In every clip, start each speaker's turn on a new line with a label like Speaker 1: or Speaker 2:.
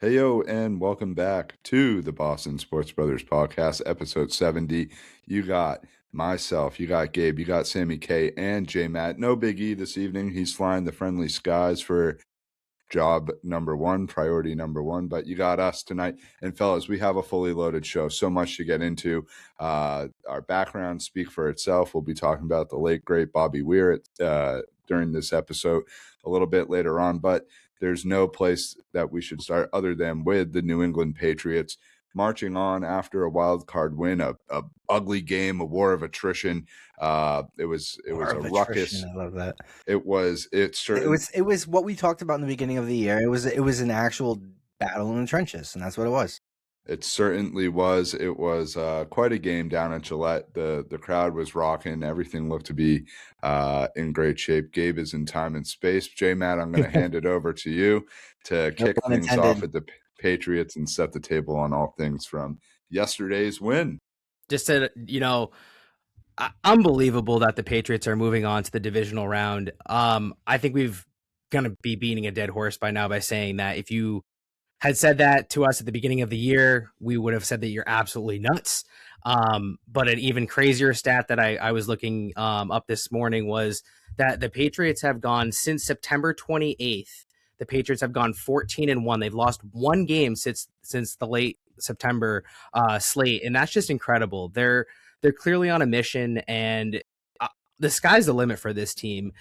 Speaker 1: Hey yo, and welcome back to the Boston Sports Brothers podcast, episode 70. You got myself, you got Gabe, you got Sammy K, and J Matt. No Big E this evening. He's flying the friendly skies for job number one, priority number one. But you got us tonight. And fellas, we have a fully loaded show. So much to get into. Our backgrounds speak for itself. We'll be talking about the late, great Bobby Weir during this episode a little bit later on. But there's no place that we should start other than with the New England Patriots marching on after a wild card win, a ugly game, a war of attrition. It was
Speaker 2: War
Speaker 1: a
Speaker 2: of attrition.
Speaker 1: ruckus.
Speaker 2: I love that.
Speaker 1: It
Speaker 2: It
Speaker 1: certain
Speaker 2: was it was what we talked about in the beginning of the year. It was an actual battle in the trenches, and that's what it was.
Speaker 1: It certainly was. It was quite a game down at Gillette. The crowd was rocking. Everything looked to be in great shape. Gabe is in time and space. J Matt, I'm going to hand it over to you to
Speaker 2: No
Speaker 1: kick
Speaker 2: pun
Speaker 1: things off
Speaker 2: intended.
Speaker 1: with the Patriots and set the table on all things from yesterday's win.
Speaker 3: Just to, unbelievable that the Patriots are moving on to the divisional round. I think we've going to be beating a dead horse by now by saying that if you had said that to us at the beginning of the year, we would have said that you're absolutely nuts. But an even crazier stat that I was looking up this morning was that the Patriots have gone since September 28th. The Patriots have gone 14-1. They've lost one game since the late September slate, and that's just incredible. They're clearly on a mission, and the sky's the limit for this team.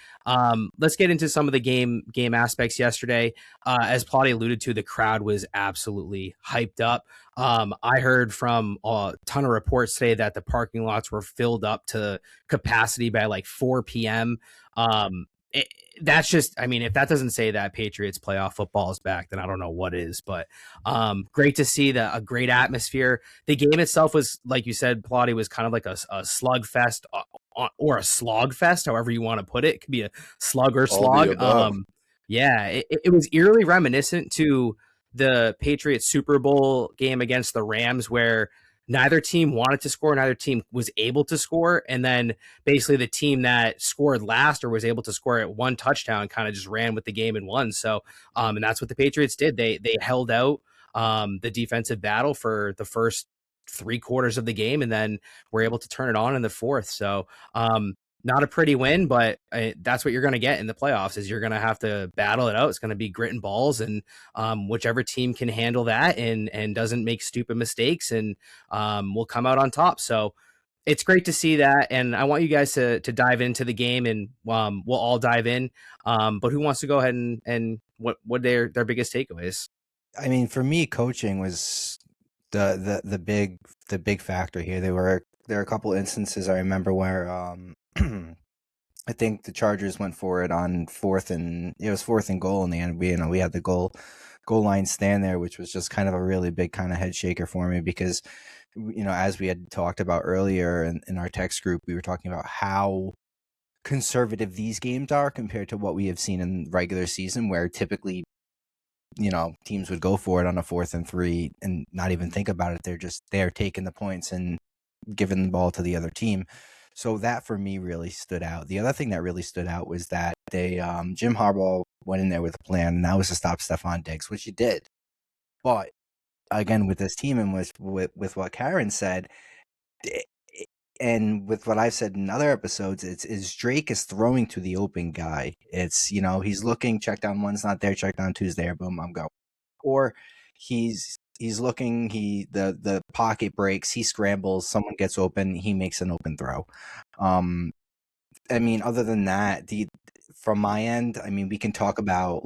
Speaker 3: Let's get into some of the game aspects yesterday. As Plotty alluded to, the crowd was absolutely hyped up. I heard from a ton of reports today that the parking lots were filled up to capacity by like 4 p.m. That's just, I mean, if that doesn't say that Patriots playoff football is back, then I don't know what is. But great to see a great atmosphere. The game itself was, like you said, Plotty, was kind of like a slugfest or a slog fest, however you want to put it. It could be a slug or
Speaker 1: All the
Speaker 3: slog.
Speaker 1: above.
Speaker 3: Yeah, it was eerily reminiscent to the Patriots Super Bowl game against the Rams, where neither team wanted to score, neither team was able to score, and then basically the team that scored last or was able to score at one touchdown kind of just ran with the game and won. So, and that's what the Patriots did. They held out the defensive battle for the first 3 quarters of the game, and then were able to turn it on in the fourth. So, not a pretty win, but that's what you're going to get in the playoffs. Is you're going to have to battle it out. It's going to be grit and balls, and whichever team can handle that and doesn't make stupid mistakes, and will come out on top. So it's great to see that, and I want you guys to dive into the game, and we'll all dive in. But who wants to go ahead and what their biggest takeaways?
Speaker 2: I mean, for me, coaching was the big factor here. There were a couple instances I remember where I think the Chargers went for it on fourth and goal in the end. We had the goal line stand there, which was just kind of a really big kind of head shaker for me because, as we had talked about earlier in our text group, we were talking about how conservative these games are compared to what we have seen in regular season, where typically, teams would go for it on a 4th and 3 and not even think about it. They're taking the points and giving the ball to the other team. So that for me really stood out. The other thing that really stood out was that Jim Harbaugh went in there with a plan, and that was to stop Stephon Diggs, which he did. But again, with this team and with what Karen said, and with what I've said in other episodes, is Drake is throwing to the open guy. It's, he's looking, check down one's not there, check down two's there, boom, I'm going. Or he's looking, the pocket breaks, he scrambles, someone gets open, he makes an open throw. I mean, other than that, from my end, I mean, we can talk about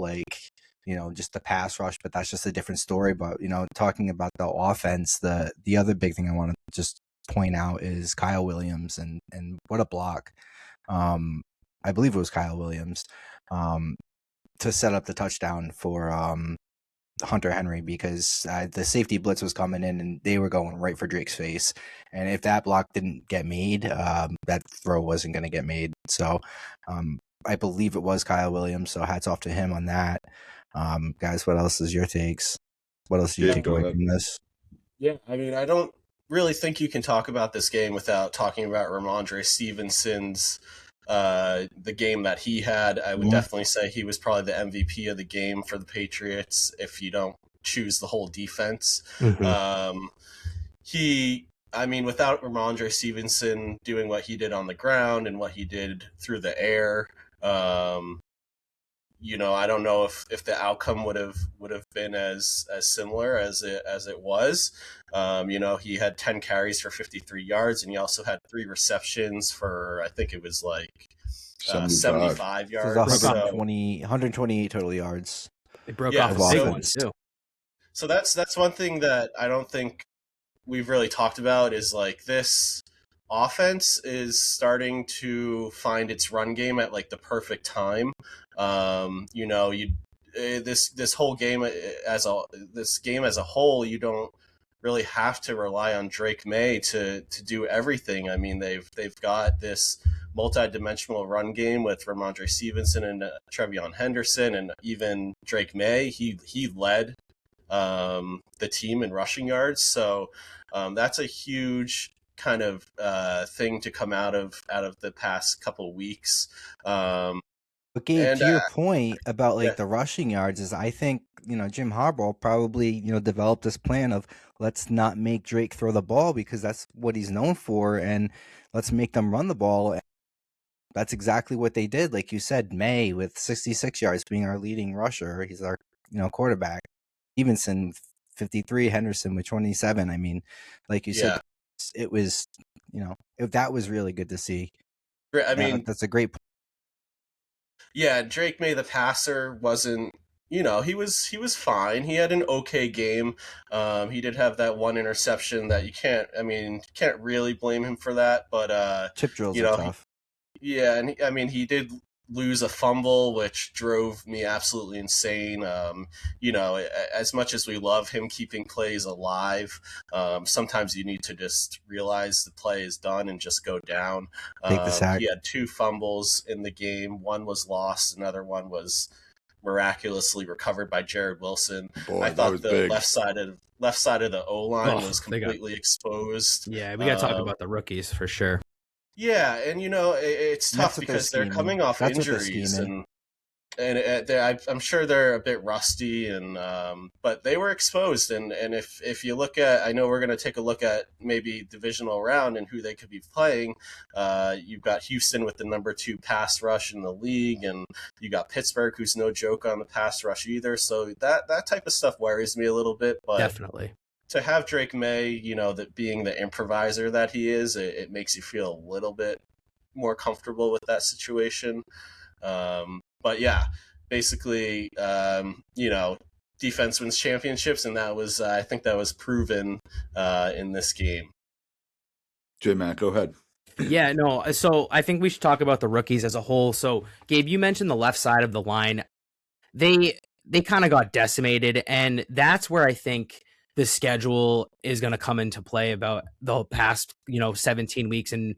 Speaker 2: just the pass rush, but that's just a different story. But talking about the offense, the other big thing I want to just point out is Kyle Williams and what a block. I believe it was Kyle Williams to set up the touchdown for Hunter Henry, because the safety blitz was coming in and they were going right for Drake's face. And if that block didn't get made, that throw wasn't going to get made. So I believe it was Kyle Williams. So hats off to him on that. Guys, what else is your takes? What else do you take away from this?
Speaker 4: Yeah, I mean, I don't really think you can talk about this game without talking about Ramondre Stevenson's the game that he had. I would definitely say he was probably the MVP of the game for the Patriots, if you don't choose the whole defense.
Speaker 3: Mhm.
Speaker 4: Without Ramondre Stevenson doing what he did on the ground and what he did through the air, I don't know if the outcome would have been as similar as it was. He had 10 carries for 53 yards, and he also had 3 receptions for, I think it was like 75
Speaker 2: This is
Speaker 4: yards.
Speaker 2: 128 total yards.
Speaker 3: They broke
Speaker 4: Yeah,
Speaker 3: off a
Speaker 2: so-
Speaker 3: big one too.
Speaker 4: So that's one thing that I don't think we've really talked about, is like this offense is starting to find its run game at like the perfect time. This whole game as a whole, you don't really have to rely on Drake May to do everything. I mean, they've got this multi-dimensional run game with Ramondre Stevenson and Trevion Henderson, and even Drake May. He led the team in rushing yards, so that's a huge kind of thing to come out of the past couple of weeks.
Speaker 2: But Gabe, to your point about like
Speaker 4: yeah.
Speaker 2: the rushing yards, is I think Jim Harbaugh probably developed this plan of let's not make Drake throw the ball because that's what he's known for, and let's make them run the ball. And that's exactly what they did. Like you said, May with 66 yards being our leading rusher. He's our quarterback. Stevenson 53, Henderson with 27. I mean, like you said, it was that was really good to see.
Speaker 4: I mean,
Speaker 2: that's a great point.
Speaker 4: Yeah, Drake May the passer wasn't, he was fine. He had an okay game. He did have that one interception that you can't really blame him for that, but
Speaker 2: chip drills are tough.
Speaker 4: And he did lose a fumble, which drove me absolutely insane. As much as we love him keeping plays alive, sometimes you need to just realize the play is done and just go down.
Speaker 2: Take the sack.
Speaker 4: He had 2 fumbles in the game. One was lost. Another one was miraculously recovered by Jared Wilson.
Speaker 1: Boy,
Speaker 4: I thought the
Speaker 1: big.
Speaker 4: left side of the O-line was completely exposed.
Speaker 3: Yeah, we got to talk about the rookies for sure.
Speaker 4: Yeah, and it's tough because they're coming off injuries, and I'm sure they're a bit rusty, and but they were exposed, and if you look at, I know we're going to take a look at maybe divisional round and who they could be playing. You've got Houston with the number 2 pass rush in the league, and you got Pittsburgh, who's no joke on the pass rush either. So that type of stuff worries me a little bit, but
Speaker 3: definitely.
Speaker 4: To have Drake May, that being the improviser that he is, it makes you feel a little bit more comfortable with that situation. But yeah, basically, defense wins championships, and that was, I think that was proven in this game.
Speaker 1: J-Mac, go ahead.
Speaker 3: Yeah, no, so I think we should talk about the rookies as a whole. So, Gabe, you mentioned the left side of the line. They kind of got decimated, and that's where I think the schedule is going to come into play about the past, 17 weeks and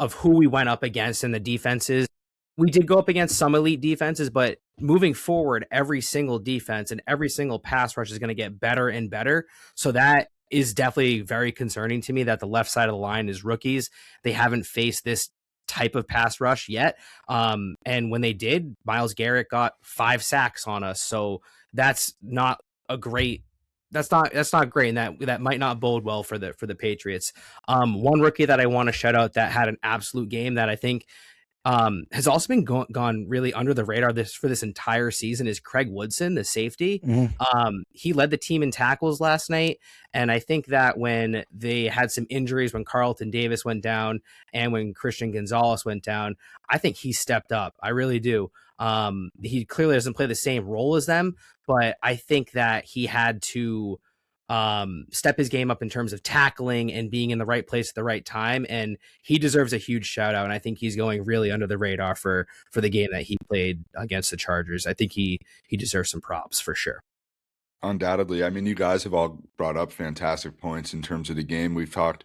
Speaker 3: of who we went up against in the defenses. We did go up against some elite defenses, but moving forward, every single defense and every single pass rush is going to get better and better. So that is definitely very concerning to me that the left side of the line is rookies. They haven't faced this type of pass rush yet. And when they did, Myles Garrett got 5 sacks on us. So that's not great, and that might not bode well for the Patriots. One rookie that I want to shout out that had an absolute game that I think has also been gone really under the radar for this entire season is Craig Woodson, the safety.
Speaker 2: Mm-hmm.
Speaker 3: He led the team in tackles last night, and I think that when they had some injuries, when Carlton Davis went down and when Christian Gonzalez went down, I think he stepped up. I really do. He clearly doesn't play the same role as them, but I think that he had to step his game up in terms of tackling and being in the right place at the right time, and he deserves a huge shout out. And I think he's going really under the radar for the game that he played against the Chargers. I think he deserves some props for sure.
Speaker 1: Undoubtedly. I mean, you guys have all brought up fantastic points in terms of the game. We've talked,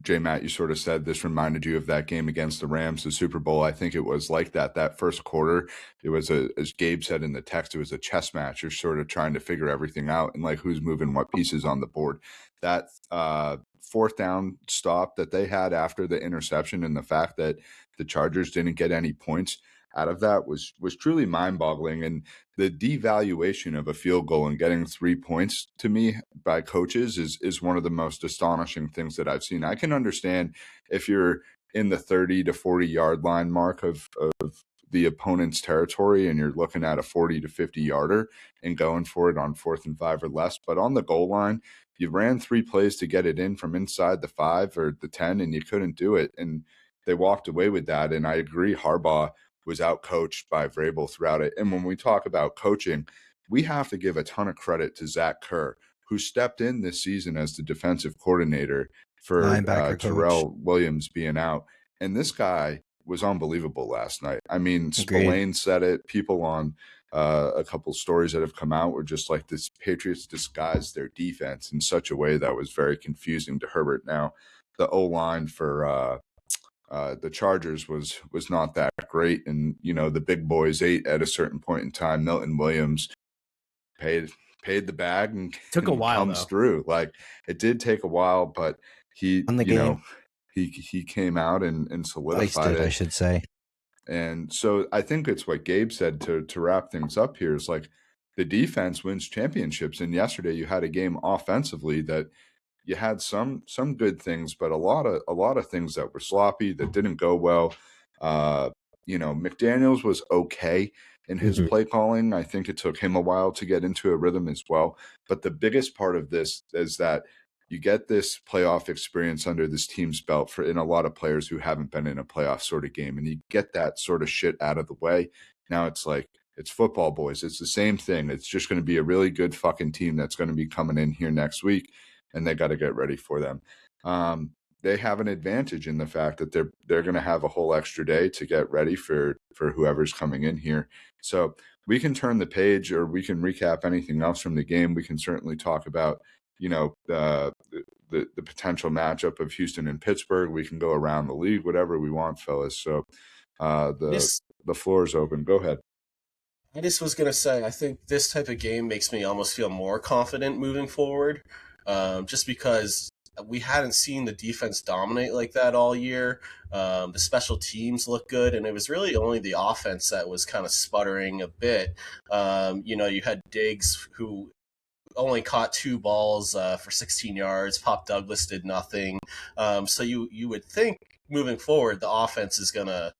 Speaker 1: J-Matt, you sort of said this reminded you of that game against the Rams, the Super Bowl. I think it was like that first quarter. It was, as Gabe said in the text, it was a chess match. You're sort of trying to figure everything out and like who's moving what pieces on the board. That 4th down stop that they had after the interception and the fact that the Chargers didn't get any points, out of that was truly mind-boggling. And the devaluation of a field goal and getting 3 points to me by coaches is one of the most astonishing things that I've seen. I can understand if you're in the 30 to 40 yard line mark of the opponent's territory and you're looking at a 40 to 50 yarder and going for it on 4th and 5 or less, but on the goal line, you ran 3 plays to get it in from inside the 5 or the 10 and you couldn't do it. And they walked away with that. And I agree, Harbaugh was outcoached by Vrabel throughout it. And when we talk about coaching, we have to give a ton of credit to Zach Kerr, who stepped in this season as the defensive coordinator for
Speaker 2: Linebacker
Speaker 1: Terrell
Speaker 2: coach.
Speaker 1: Williams being out. And this guy was unbelievable last night. I mean,
Speaker 2: Agreed.
Speaker 1: Spillane said it. People on a couple stories that have come out were just like, this Patriots disguised their defense in such a way that was very confusing to Herbert. Now, the O-line for the Chargers was not that great. And, you know, the big boys ate at a certain point in time. Milton Williams paid the bag and
Speaker 3: Took a while,
Speaker 1: comes
Speaker 3: though.
Speaker 1: through. Like, it did take a while, but he,
Speaker 2: On the
Speaker 1: you
Speaker 2: game.
Speaker 1: know, he came out and solidified it.
Speaker 2: I should say.
Speaker 1: And so I think it's what Gabe said to wrap things up here is like the defense wins championships. And yesterday you had a game offensively that you had some good things, but a lot of things that were sloppy, that didn't go well. You know, McDaniels was okay in his play calling. I think it took him a while to get into a rhythm as well. But the biggest part of this is that you get this playoff experience under this team's belt in a lot of players who haven't been in a playoff sort of game, and you get that sort of shit out of the way. Now it's like, it's football, boys. It's the same thing. It's just going to be a really good fucking team that's going to be coming in here next week, and they got to get ready for them. They have an advantage in the fact that they're going to have a whole extra day to get ready for whoever's coming in here. So we can turn the page, or we can recap anything else from the game. We can certainly talk about, you know, the potential matchup of Houston and Pittsburgh. We can go around the league, whatever we want, fellas. So the floor is open. Go ahead.
Speaker 4: I just was going to say, I think this type of game makes me almost feel more confident moving forward, just because we hadn't seen the defense dominate like that all year. The special teams look good, and it was really only the offense that was kind of sputtering a bit. You know, you had Diggs, who only caught 2 balls for 16 yards. Pop Douglas did nothing. So you would think moving forward, the offense is gonna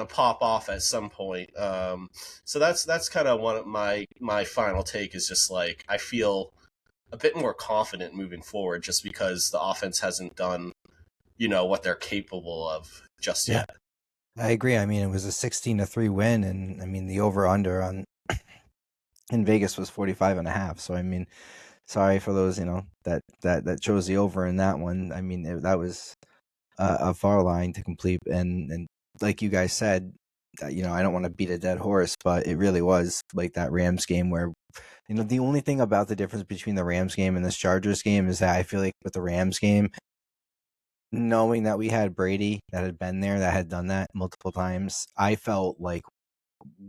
Speaker 4: pop off at some point. So that's kind of one of my final take is just like, I feel a bit more confident moving forward just because the offense hasn't done, you know, what they're capable of just yet.
Speaker 2: I agree. I mean, it was a 16-3 win, and I mean the over/under on in Vegas was 45.5. So I mean, sorry for those, you know, that chose the over in that one. I mean, that was a far line to complete, and like you guys said, you know, I don't want to beat a dead horse, but it really was like that Rams game where, you know, the only thing about the difference between the Rams game and this Chargers game is that I feel like with the Rams game, knowing that we had Brady that had been there, that had done that multiple times, I felt like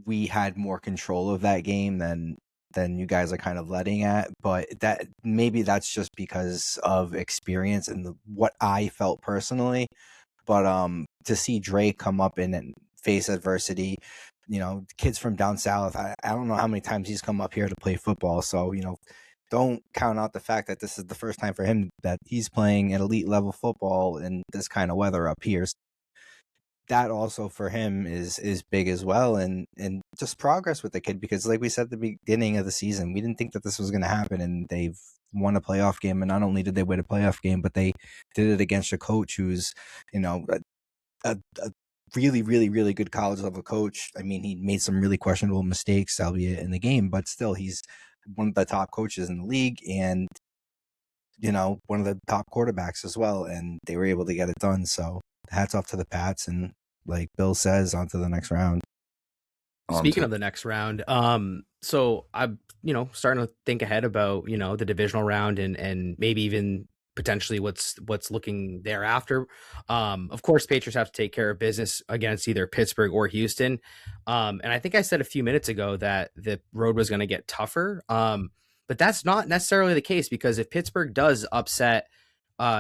Speaker 2: we had more control of that game than you guys are kind of letting at. But that maybe that's just because of experience and what I felt personally. But to see Drake come up and face adversity, you know, kids from down south, I don't know how many times he's come up here to play football. So, you know, don't count out the fact that this is the first time for him that he's playing an elite level football in this kind of weather up here. That also for him is big as well, and just progress with the kid, because like we said at the beginning of the season, we didn't think that this was going to happen, and they've won a playoff game. And not only did they win a playoff game, but they did it against a coach who's, you know, a really, really, really good college level coach. I mean, he made some really questionable mistakes, albeit in the game, but still he's one of the top coaches in the league, and, you know, one of the top quarterbacks as well, and they were able to get it done. So hats off to the Pats, and like Bill says, on to the next round.
Speaker 3: Speaking of the next round, so I'm, you know, starting to think ahead about, you know, the divisional round and maybe even potentially what's looking thereafter. Of course, Patriots have to take care of business against either Pittsburgh or Houston. And I think I said a few minutes ago that the road was going to get tougher. But that's not necessarily the case, because if Pittsburgh does upset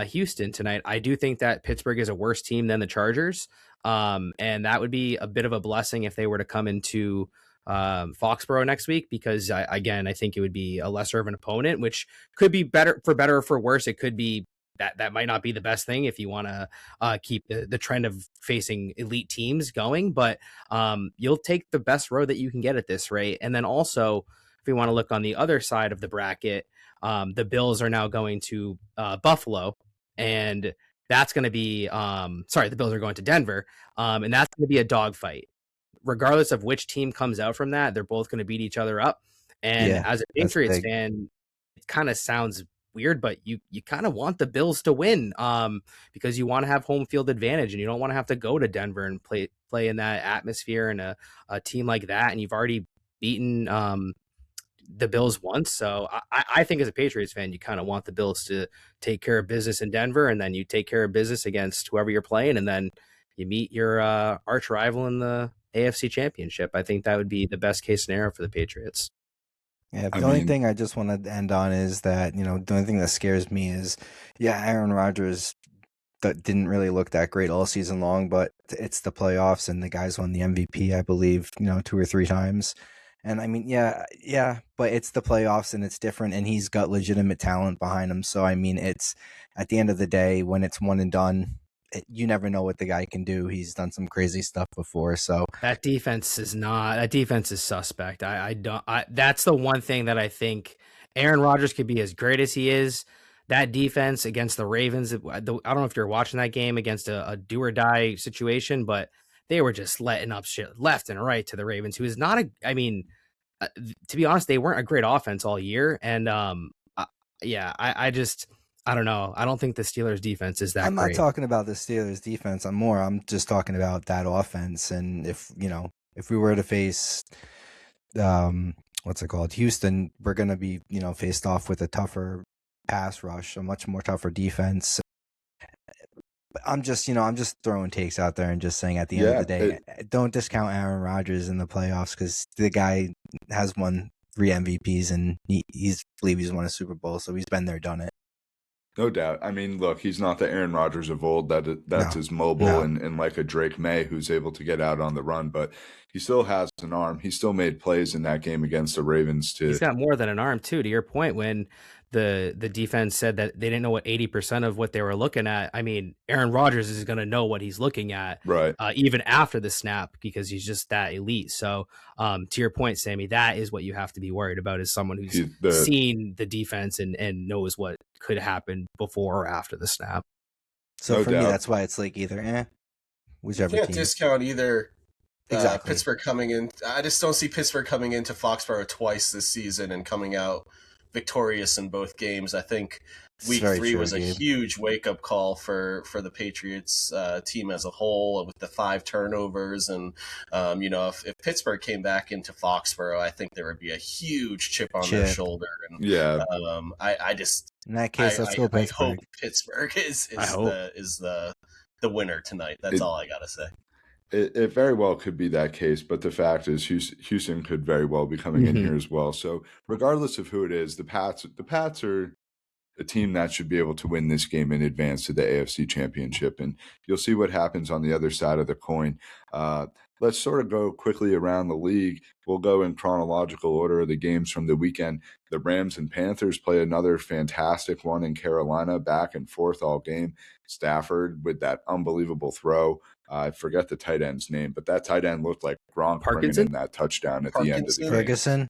Speaker 3: Houston tonight, I do think that Pittsburgh is a worse team than the Chargers. And that would be a bit of a blessing if they were to come into Foxborough next week, because again, I think it would be a lesser of an opponent, which could be better or for worse. It could be that might not be the best thing if you want to keep the trend of facing elite teams going, but you'll take the best road that you can get at this rate. And then also, if we want to look on the other side of the bracket, the Bills are now going to Buffalo, and that's going to be the Bills are going to Denver, and that's going to be a dogfight. Regardless of which team comes out from that, they're both going to beat each other up. And as a Patriots fan, it kind of sounds weird, but you kind of want the Bills to win because you want to have home field advantage, and you don't want to have to go to Denver and play in that atmosphere and a team like that. And you've already beaten the Bills once. So I think as a Patriots fan, you kind of want the Bills to take care of business in Denver, and then you take care of business against whoever you're playing, and then you meet your arch rival in the AFC Championship. I think that would be the best case scenario for the Patriots.
Speaker 2: Yeah, the only thing I just want to end on is that, the only thing that scares me is, Aaron Rodgers didn't really look that great all season long, but it's the playoffs and the guys won the MVP, I believe, 2 or 3 times. And I mean, yeah, but it's the playoffs and it's different, and he's got legitimate talent behind him. So, I mean, it's at the end of the day, when it's one and done, you never know what the guy can do. He's done some crazy stuff before. So
Speaker 3: that defense is suspect. That's the one thing that I think Aaron Rodgers could be as great as he is. That defense against the Ravens, I don't know if you're watching that game against a do or die situation, but they were just letting up shit left and right to the Ravens, who is not to be honest, they weren't a great offense all year. And I don't know. I don't think the Steelers defense is that great.
Speaker 2: I'm not talking about the Steelers defense. I'm just talking about that offense. And if we were to face, Houston, we're going to be, faced off with a tougher pass rush, a much more tougher defense. I'm just throwing takes out there and just saying at the end of the day, don't discount Aaron Rodgers in the playoffs, because the guy has won 3 MVPs and I believe he's won a Super Bowl. So he's been there, done it.
Speaker 1: No doubt. I mean, look, he's not the Aaron Rodgers of old that's as mobile and like a Drake May who's able to get out on the run, but he still has an arm. He still made plays in that game against the Ravens too.
Speaker 3: He's got more than an arm too, to your point, when the defense said that they didn't know what 80% of what they were looking at. I mean, Aaron Rodgers is going to know what he's looking at,
Speaker 1: right?
Speaker 3: Even after the snap, because he's just that elite. So to your point, Sammy, that is what you have to be worried about, is someone who's seen the defense and knows what could happen before or after the snap.
Speaker 2: So for me, that's why it's like either whichever.
Speaker 4: You can't
Speaker 2: team.
Speaker 4: Discount either.
Speaker 2: Exactly.
Speaker 4: Pittsburgh coming in. I just don't see Pittsburgh coming into Foxborough twice this season and coming out victorious in both games. I think week 3 was a huge wake-up call for the Patriots team as a whole, with the 5 turnovers. And, if Pittsburgh came back into Foxborough, I think there would be a huge chip on their shoulder. And, I just...
Speaker 2: In that case, let's go Pittsburgh.
Speaker 4: I hope Pittsburgh is the winner tonight. That's all I got to say.
Speaker 1: It very well could be that case, but the fact is Houston could very well be coming in here as well. So regardless of who it is, the Pats are a team that should be able to win this game and advance to the AFC Championship. And you'll see what happens on the other side of the coin. Let's sort of go quickly around the league. We'll go in chronological order of the games from the weekend. The Rams and Panthers play another fantastic one in Carolina, back and forth all game. Stafford with that unbelievable throw. I forget the tight end's name, but that tight end looked like Gronk bringing in that touchdown at the end of the game.
Speaker 2: Ferguson?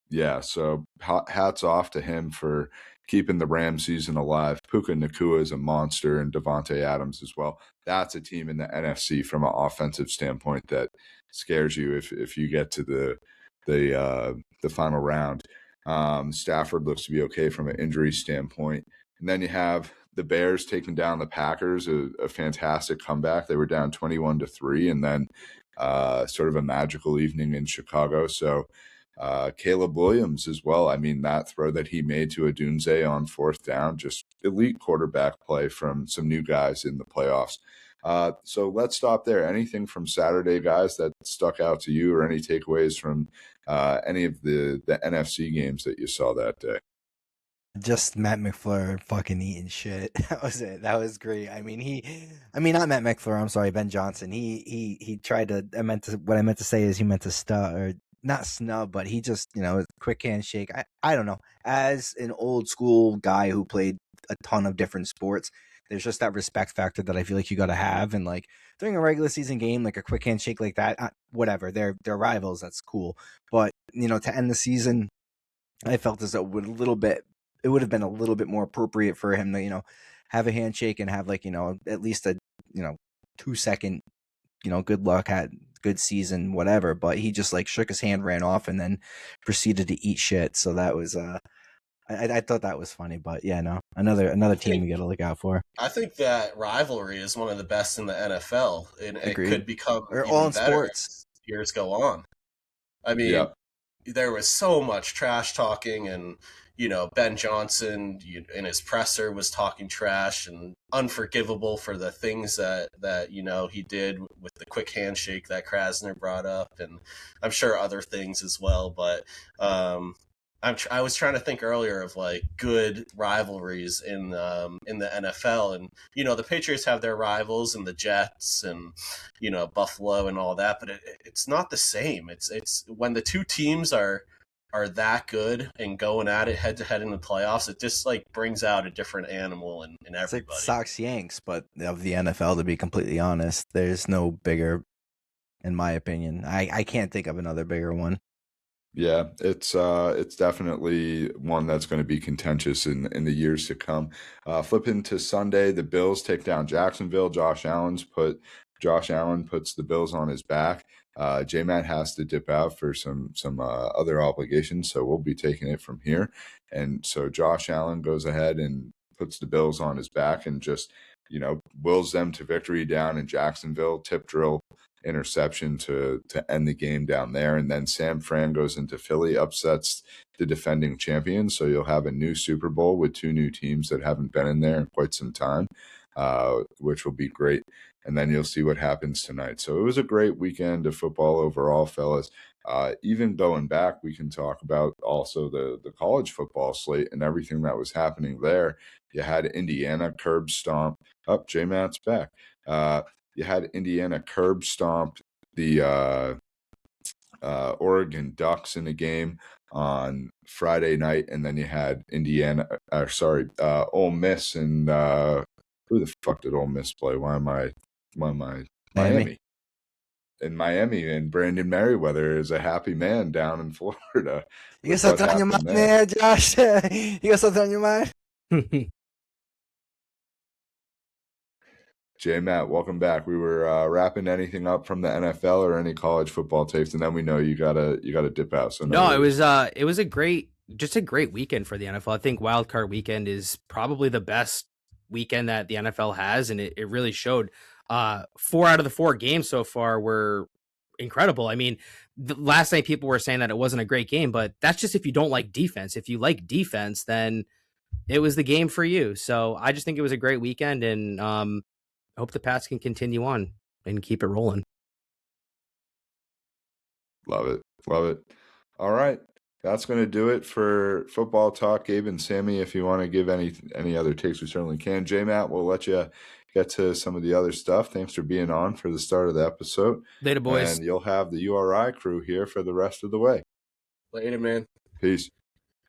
Speaker 1: Yeah, so hats off to him for keeping the Rams season alive. Puka Nacua is a monster, and Devontae Adams as well. That's a team in the NFC from an offensive standpoint that scares you if you get to the final round. Stafford looks to be okay from an injury standpoint. And then you have the Bears taking down the Packers, a fantastic comeback. They were down 21-3, and then sort of a magical evening in Chicago. So Caleb Williams as well. I mean, that throw that he made to Odunze on 4th down, just elite quarterback play from some new guys in the playoffs. So let's stop there. Anything from Saturday, guys, that stuck out to you, or any takeaways from any of the NFC games that you saw that day?
Speaker 2: Just Matt McFleur fucking eating shit. That was it. That was great. I mean, not Matt McFleur. I'm sorry, Ben Johnson. He tried to. What I meant to say is he meant to stub or not snub, but he just quick handshake. I don't know. As an old school guy who played a ton of different sports, there's just that respect factor that I feel like you got to have, and like during a regular season game, like a quick handshake like that, whatever. They're rivals. That's cool, but to end the season, I felt as though it would have been a little bit more appropriate for him to, have a handshake and have like, at least a, 2-second, good luck, had good season, whatever. But he just like shook his hand, ran off, and then proceeded to eat shit. So that was, I thought that was funny. But yeah, no, another team we got to look out for.
Speaker 4: I think that rivalry is one of the best in the NFL, and it could become
Speaker 2: or
Speaker 4: even
Speaker 2: all in
Speaker 4: better
Speaker 2: sports
Speaker 4: as years go on. I mean,
Speaker 1: Yeah.
Speaker 4: there was so much trash talking, and Ben Johnson in his presser was talking trash and unforgivable for the things that he did with the quick handshake that Krasner brought up, and I'm sure other things as well. But I was trying to think earlier of like good rivalries in the NFL, and the Patriots have their rivals and the Jets and Buffalo and all that, but it's not the same. It's when the two teams are that good and going at it head to head in the playoffs, it just like brings out a different animal in everybody.
Speaker 2: It's like Sox Yanks, but of the NFL. To be completely honest, there's no bigger, in my opinion. I can't think of another bigger one.
Speaker 1: Yeah, it's definitely one that's going to be contentious in the years to come. Flipping to Sunday, the Bills take down Jacksonville. Josh Allen puts the Bills on his back. J-Matt has to dip out for some other obligations, so we'll be taking it from here. And so Josh Allen goes ahead and puts the Bills on his back and just wills them to victory down in Jacksonville. Tip drill interception to end the game down there. And then San Fran goes into Philly, upsets the defending champions. So you'll have a new Super Bowl with two new teams that haven't been in there in quite some time, which will be great. And then you'll see what happens tonight. So it was a great weekend of football overall, fellas. Even going back, we can talk about also the college football slate and everything that was happening there. You had Indiana curb stomp. J-Matt's back. You had Indiana curb stomp the Oregon Ducks in the game on Friday night, and then you had Ole Miss and who the fuck did Ole Miss play? Why am I Miami? In Miami, and Brandon Merriweather is a happy man down in Florida.
Speaker 2: You got something on your mind there, Josh? You got something on your mind?
Speaker 1: J-Matt, welcome back. We were wrapping anything up from the NFL or any college football tapes, and then we know you gotta dip out. So
Speaker 3: no, it was a great weekend for the NFL. I think Wild Card Weekend is probably the best weekend that the NFL has, and it really showed. 4 out of the 4 games so far were incredible. I mean, last night people were saying that it wasn't a great game, but that's just if you don't like defense. If you like defense, then it was the game for you. So I just think it was a great weekend, and I hope the Pats can continue on and keep it rolling.
Speaker 1: Love it. All right. That's going to do it for football talk. Gabe and Sammy, if you want to give any other takes, we certainly can. J-Matt, we'll let you get to some of the other stuff. Thanks for being on for the start of the episode.
Speaker 3: Later, boys.
Speaker 1: And you'll have the URI crew here for the rest of the way.
Speaker 4: Later, man.
Speaker 1: Peace.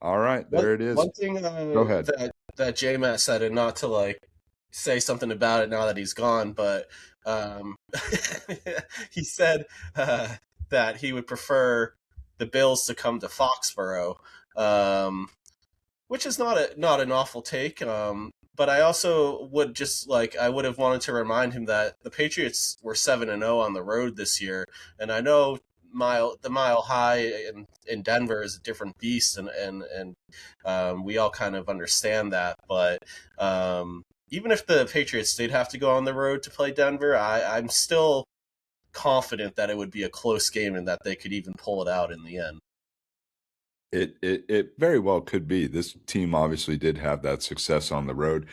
Speaker 1: All right. There it is.
Speaker 4: One thing
Speaker 1: Go ahead.
Speaker 4: that J-Matt said, and not to like say something about it now that he's gone, but he said that he would prefer the Bills to come to Foxborough, which is not an awful take. But I also would I would have wanted to remind him that the Patriots were 7-0 on the road this year, and I know the Mile High in Denver is a different beast, and we all kind of understand that. But even if the Patriots did have to go on the road to play Denver, I'm still confident that it would be a close game and that they could even pull it out in the end.
Speaker 1: It very well could be. This team obviously did have that success on the road.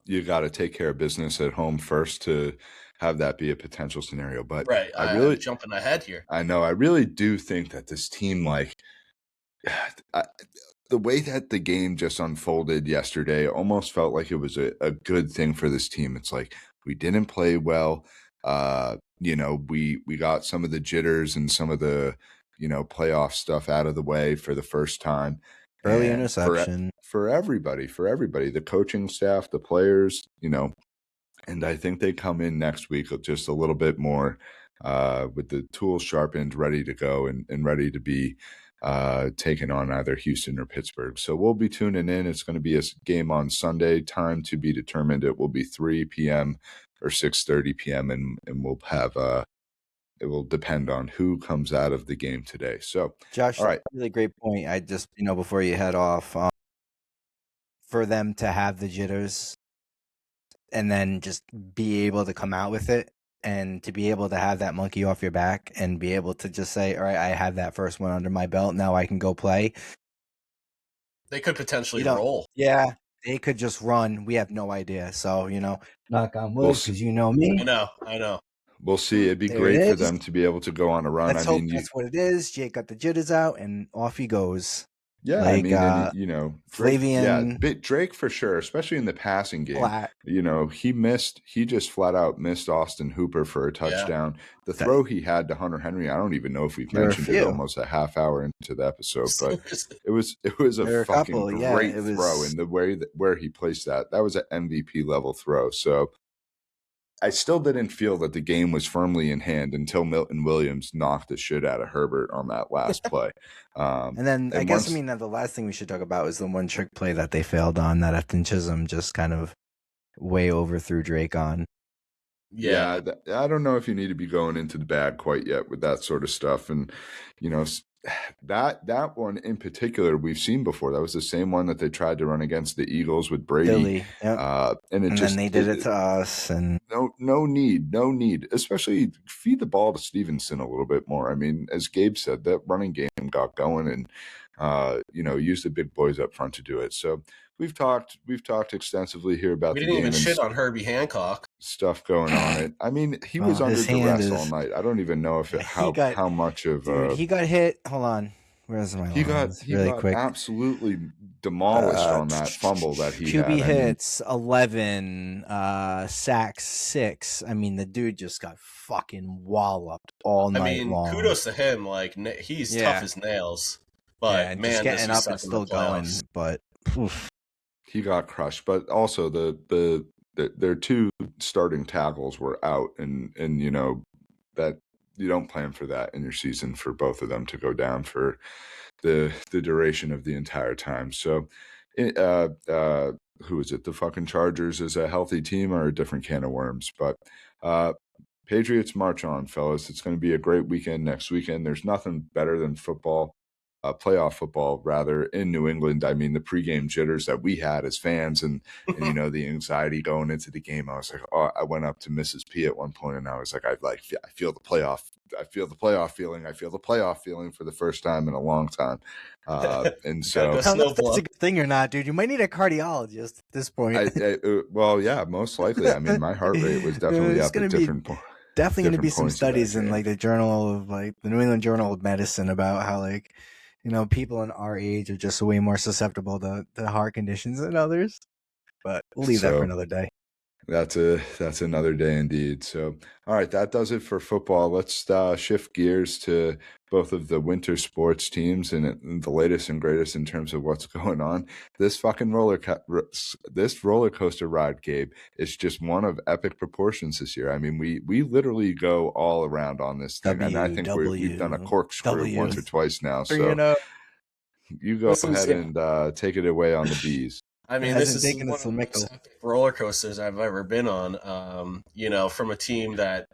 Speaker 1: You got to take care of business at home first to have that be a potential scenario. But
Speaker 4: right, I'm jumping ahead here.
Speaker 1: I know. I really do think that this team, the way that the game just unfolded yesterday almost felt like it was a good thing for this team. It's like we didn't play well. We got some of the jitters and some of the, playoff stuff out of the way for the first time.
Speaker 2: Early
Speaker 1: And
Speaker 2: interception.
Speaker 1: for everybody, the coaching staff, the players, and I think they come in next week with just a little bit more with the tools sharpened, ready to go and ready to be taking on either Houston or Pittsburgh. So we'll be tuning in. It's going to be a game on Sunday, time to be determined. It will be 3 p.m. or 6:30 p.m. and we'll have it will depend on who comes out of the game today. So,
Speaker 2: Josh,
Speaker 1: all right.
Speaker 2: that's a really great point. I just, before you head off, for them to have the jitters and then just be able to come out with it and to be able to have that monkey off your back and be able to just say, all right, I have that first one under my belt. Now I can go play.
Speaker 4: They could potentially roll.
Speaker 2: Yeah, they could just run. We have no idea. So, knock on wood, because you know me.
Speaker 4: I know.
Speaker 1: We'll see. It'd be great for them to be able to go on a run.
Speaker 2: Let's hope that's what it is. Jake got the jitters out, and off he goes.
Speaker 1: Yeah,
Speaker 2: like,
Speaker 1: Flavian,
Speaker 2: Drake,
Speaker 1: Drake for sure, especially in the passing game.
Speaker 2: Flat.
Speaker 1: He just flat out missed Austin Hooper for a touchdown. Yeah. The throw he had to Hunter Henry, I don't even know if we've mentioned it almost a half hour into the episode, but it was a fucking great throw in the way where he placed that. That was an MVP level throw. So I still didn't feel that the game was firmly in hand until Milton Williams knocked the shit out of Herbert on that last play.
Speaker 2: And then I guess the last thing we should talk about is the one trick play that they failed on that Ethan Chisholm just kind of way overthrew Drake on.
Speaker 1: Yeah, I don't know if you need to be going into the bag quite yet with that sort of stuff. And, that one in particular we've seen before. That was the same one that they tried to run against the Eagles with Brady.
Speaker 2: Philly, yep.
Speaker 1: And
Speaker 2: then they did it to us. And
Speaker 1: no need. Especially feed the ball to Stevenson a little bit more. I mean, as Gabe said, that running game got going and use the big boys up front to do it. So we've talked extensively here about the game.
Speaker 4: We didn't even shit on Herbie Hancock.
Speaker 1: Stuff going on it. I mean, he was under duress all night. I don't even know if how much of
Speaker 2: he got hit. Hold on. Where's my
Speaker 1: he got
Speaker 2: quick.
Speaker 1: Absolutely demolished on that fumble that he
Speaker 2: QB
Speaker 1: had.
Speaker 2: hits 11, sacks 6. I mean, the dude just got fucking walloped all night long.
Speaker 4: Kudos to him. Like, he's tough as nails. But man,
Speaker 2: just getting up and still going. But
Speaker 1: he got crushed. But also their two starting tackles were out, and that you don't plan for that in your season for both of them to go down for the duration of the entire time. So, who is it? The fucking Chargers is a healthy team or a different can of worms? But Patriots march on, fellas. It's going to be a great weekend next weekend. There's nothing better than football. Playoff football, rather, in New England. I mean, the pregame jitters that we had as fans and the anxiety going into the game. I was like, I went up to Mrs. P at one point and I was like, I feel the playoff. I feel the playoff feeling. I feel the playoff feeling for the first time in a long time. And so
Speaker 2: I don't know if that's a good thing or not, dude. You might need a cardiologist at this point.
Speaker 1: Well, yeah, most likely. I mean, my heart rate was definitely up at different points.
Speaker 2: Definitely going to be some studies in like the Journal of the New England Journal of Medicine about how people in our age are just way more susceptible to heart conditions than others. But we'll leave that for another day.
Speaker 1: That's another day indeed. So, all right, that does it for football. Let's shift gears to both of the winter sports teams and the latest and greatest in terms of what's going on. This fucking roller coaster ride, Gabe, is just one of epic proportions this year. I mean, we literally go all around on this thing, and I think we've done a corkscrew once or twice now. So you go ahead and take it away on the bees.
Speaker 4: I mean, this is one of the most epic roller coasters I've ever been on. From a team that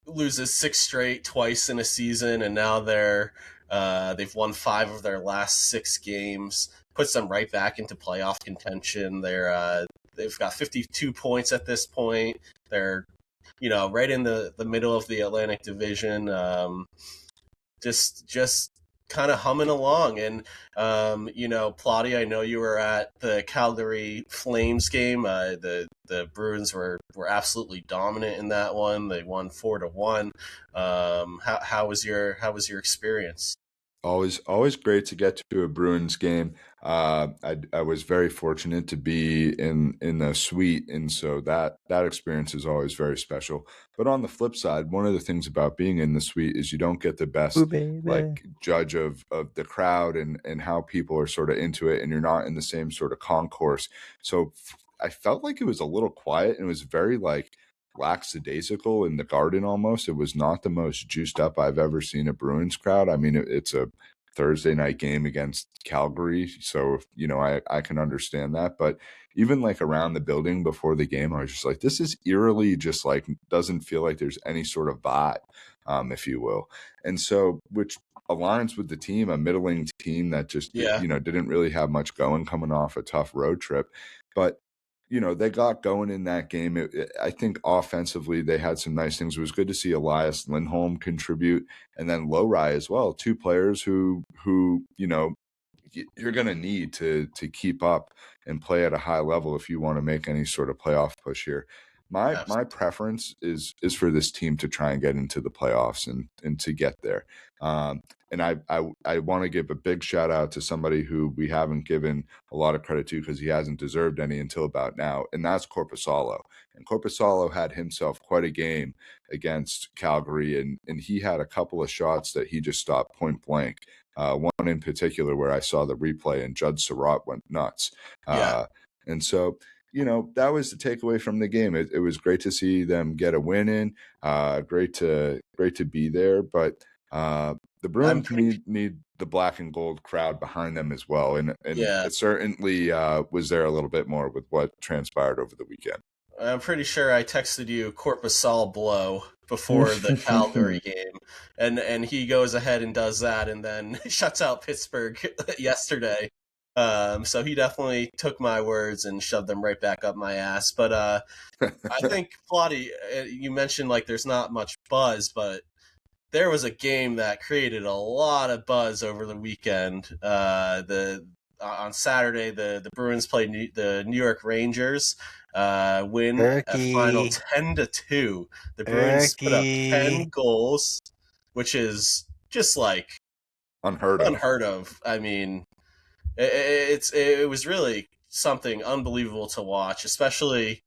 Speaker 4: loses 6 straight twice in a season, and now they've won 5 of their last 6 games, puts them right back into playoff contention. They've got 52 points at this point. They're right in the middle of the Atlantic Division. Just kind of humming along. And Plotty, I know you were at the Calgary Flames game. The Bruins were absolutely dominant in that one. They won 4-1. How was your experience?
Speaker 1: Always great to get to a Bruins game. I was very fortunate to be in the suite, and so that experience is always very special. But on the flip side, one of the things about being in the suite is you don't get the best
Speaker 2: Ooh, baby.
Speaker 1: like judge of the crowd and how people are sort of into it, and you're not in the same sort of concourse. So I felt like it was a little quiet, and it was very like lackadaisical in the Garden almost. It was not the most juiced up I've ever seen a Bruins crowd. I mean, it's a Thursday night game against Calgary, so I can understand that. But even like around the building before the game, I was just like, this is eerily just like doesn't feel like there's any sort of vibe, if you will. And so, which aligns with the team, a middling team that just didn't really have much going coming off a tough road trip. But they got going in that game. I think offensively they had some nice things. It was good to see Elias Lindholm contribute, and then Lowry as well. Two players who you're going to need to keep up and play at a high level if you want to make any sort of playoff push here. My preference is for this team to try and get into the playoffs and to get there. And I want to give a big shout out to somebody who we haven't given a lot of credit to because he hasn't deserved any until about now, and that's Korpisalo. And Korpisalo had himself quite a game against Calgary, and he had a couple of shots that he just stopped point blank. One in particular where I saw the replay and Judd Surratt went nuts. And so, that was the takeaway from the game. It was great to see them get a win in. Great to be there, but the Bruins need the black and gold crowd behind them as well, and it certainly was there a little bit more with what transpired over the weekend.
Speaker 4: I'm pretty sure I texted you Korpisalo blow before the Calgary game, and he goes ahead and does that, and then shuts out Pittsburgh yesterday. So he definitely took my words and shoved them right back up my ass. But I think, Plotty, you mentioned like there's not much buzz, but there was a game that created a lot of buzz over the weekend. On Saturday, the Bruins played the New York Rangers. Win a final 10-2. The Bruins put up 10 goals, which is just like
Speaker 1: unheard
Speaker 4: of. I mean, it was really something unbelievable to watch. Especially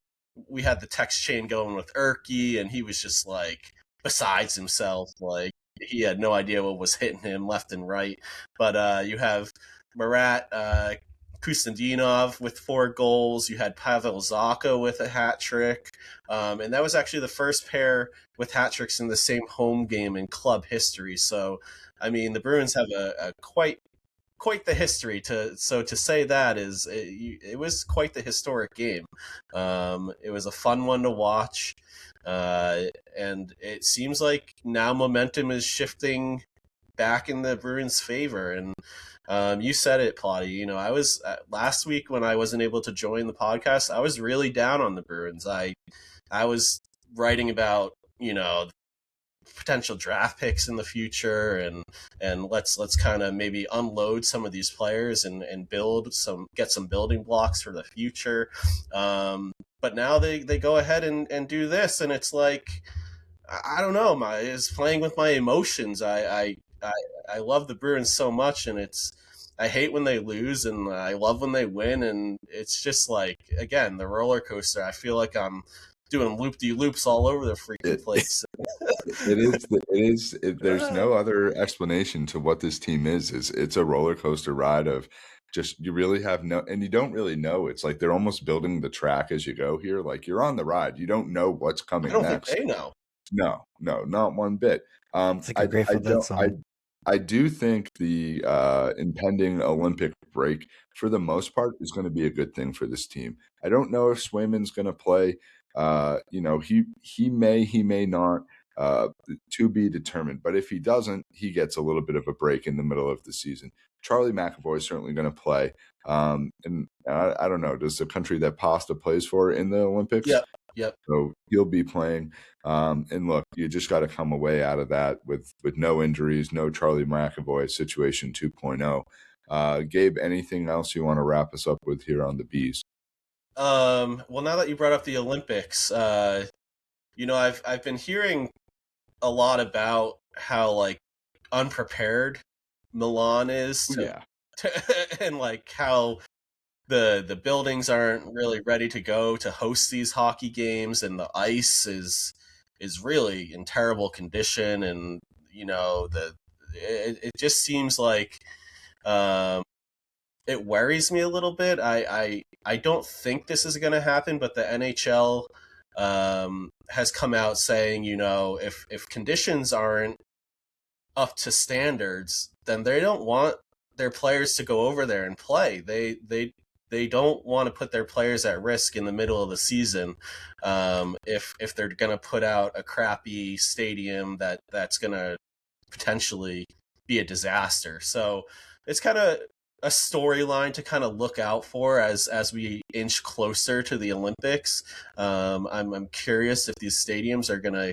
Speaker 4: we had the text chain going with Urke, and he was just like besides himself. Like he had no idea what was hitting him left and right. But you have Marat Kustendinov with 4 goals. You had Pavel Zacha with a hat trick. And that was actually the first pair with hat tricks in the same home game in club history. So, I mean, the Bruins have a quite the history. To say that it was quite the historic game. It was a fun one to watch. And it seems like now momentum is shifting back in the Bruins' favor. And you said it, Plotty. I was last week when I wasn't able to join the podcast, I was really down on the Bruins. I was writing about potential draft picks in the future, and let's kind of maybe unload some of these players and get some building blocks for the future. But now they go ahead and do this, and it's like, I don't know, it's playing with my emotions. I love the Bruins so much, and I hate when they lose, and I love when they win, and it's just like, again, the roller coaster. I feel like I'm doing loop-de-loops all over the freaking place.
Speaker 1: It is. There's no other explanation to what this team is. It's a roller coaster ride of just, you really have and you don't really know. It's like they're almost building the track as you go here. Like you're on the ride. You don't know what's coming next.
Speaker 4: I don't think they know.
Speaker 1: No, not one bit.
Speaker 2: It's like a Grateful Dead song.
Speaker 1: I do think the impending Olympic break, for the most part, is going to be a good thing for this team. I don't know if Swayman's going to play. He may not. To be determined. But if he doesn't, he gets a little bit of a break in the middle of the season. Charlie McAvoy is certainly going to play. And I don't know, does the country that Pasta plays for in the Olympics?
Speaker 4: Yep.
Speaker 1: So he'll be playing. And look, you just got to come away out of that with no injuries, no Charlie McAvoy situation 2.0. Gabe, anything else you want to wrap us up with here on the Bees?
Speaker 4: Well, now that you brought up the Olympics, I've been hearing a lot about how like unprepared Milan is
Speaker 1: Yeah.
Speaker 4: and like how the buildings aren't really ready to go to host these hockey games, and the ice is really in terrible condition, and it just seems like it worries me a little bit. I don't think this is going to happen, but the NHL has come out saying, if conditions aren't up to standards, then they don't want their players to go over there and play. They don't want to put their players at risk in the middle of the season if they're going to put out a crappy stadium that's going to potentially be a disaster. So it's kind of a storyline to kind of look out for as we inch closer to the Olympics. I'm curious if these stadiums are going to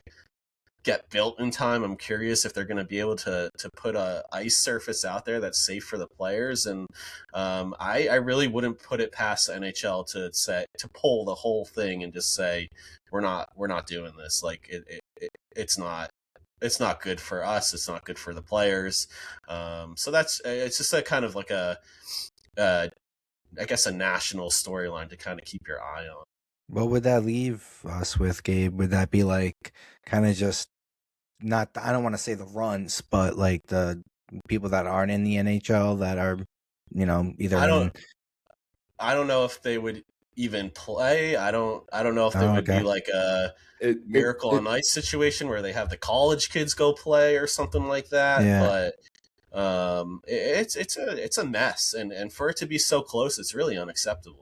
Speaker 4: get built in time. I'm curious if they're going to be able to put a ice surface out there that's safe for the players. And I really wouldn't put it past the NHL to pull the whole thing and just say we're not doing this. Like it's not good for us. It's not good for the players. So it's just a kind of like I guess a national storyline to kind of keep your eye on.
Speaker 2: What would that leave us with, Gabe? Would that be like kind of just not, I don't want to say the runts, but like the people that aren't in the NHL that are, either
Speaker 4: I don't know if they would even play. I don't know if there would be like a Miracle on Ice situation where they have the college kids go play or something like that. Yeah. But it's a mess, and for it to be so close, it's really unacceptable.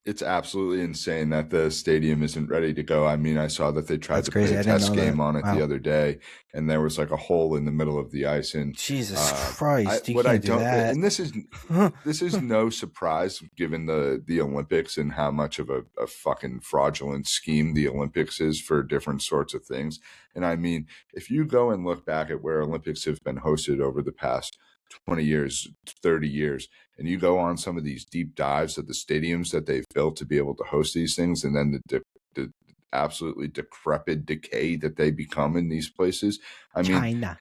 Speaker 1: It's absolutely insane that the stadium isn't ready to go. I mean, I saw that they tried to play a test game on it the other day, and there was like a hole in the middle of the ice. And
Speaker 2: Jesus Christ, you can't do that.
Speaker 1: And this is no surprise given the Olympics and how much of a fucking fraudulent scheme the Olympics is for different sorts of things. And I mean, if you go and look back at where Olympics have been hosted over the past 20 years, 30 years, and you go on some of these deep dives at the stadiums that they've built to be able to host these things, and then the absolutely decrepit decay that they become in these places. I mean,
Speaker 2: China.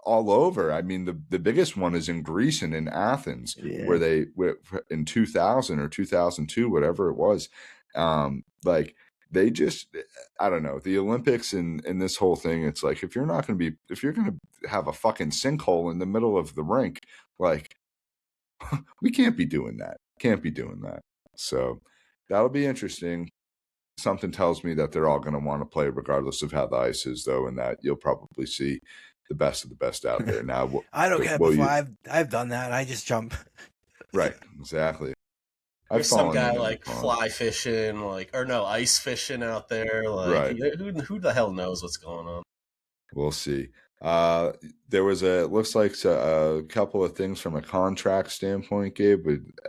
Speaker 1: All over. I mean, the biggest one is in Greece and in Athens, where they in 2000 or 2002, whatever it was, like they just, I don't know, the Olympics and this whole thing. It's like, if you're going to have a fucking sinkhole in the middle of the rink, like, we can't be doing that. So that'll be interesting. Something tells me that they're all going to want to play regardless of how the ice is, though, and that you'll probably see the best of the best out there. Now,
Speaker 2: I don't care. Before I've done that. I just jump.
Speaker 1: Right. Exactly.
Speaker 4: There's some guy like fly fishing, ice fishing out there. Like, right. Who the hell knows what's going on?
Speaker 1: We'll see. There was looks like a couple of things from a contract standpoint, Gabe,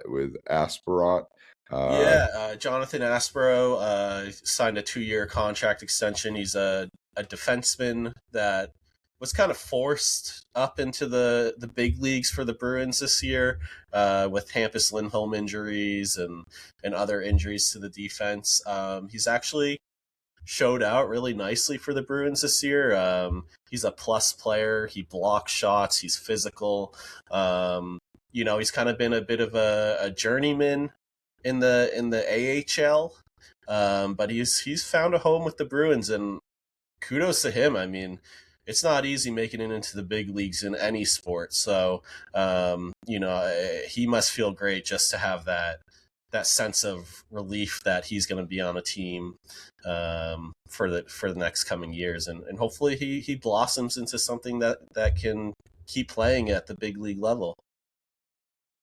Speaker 1: with Asparot.
Speaker 4: Jonathan Aspero signed a 2-year contract extension. He's a defenseman that was kind of forced up into the big leagues for the Bruins this year with Hampus Lindholm injuries and other injuries to the defense. He's actually showed out really nicely for the Bruins this year. He's a plus player. He blocks shots. He's physical. He's kind of been a bit of a journeyman in the AHL, but he's found a home with the Bruins, and kudos to him. I mean, it's not easy making it into the big leagues in any sport. So, he must feel great just to have that sense of relief that he's going to be on a team for the next coming years, and hopefully he blossoms into something that can keep playing at the big league level.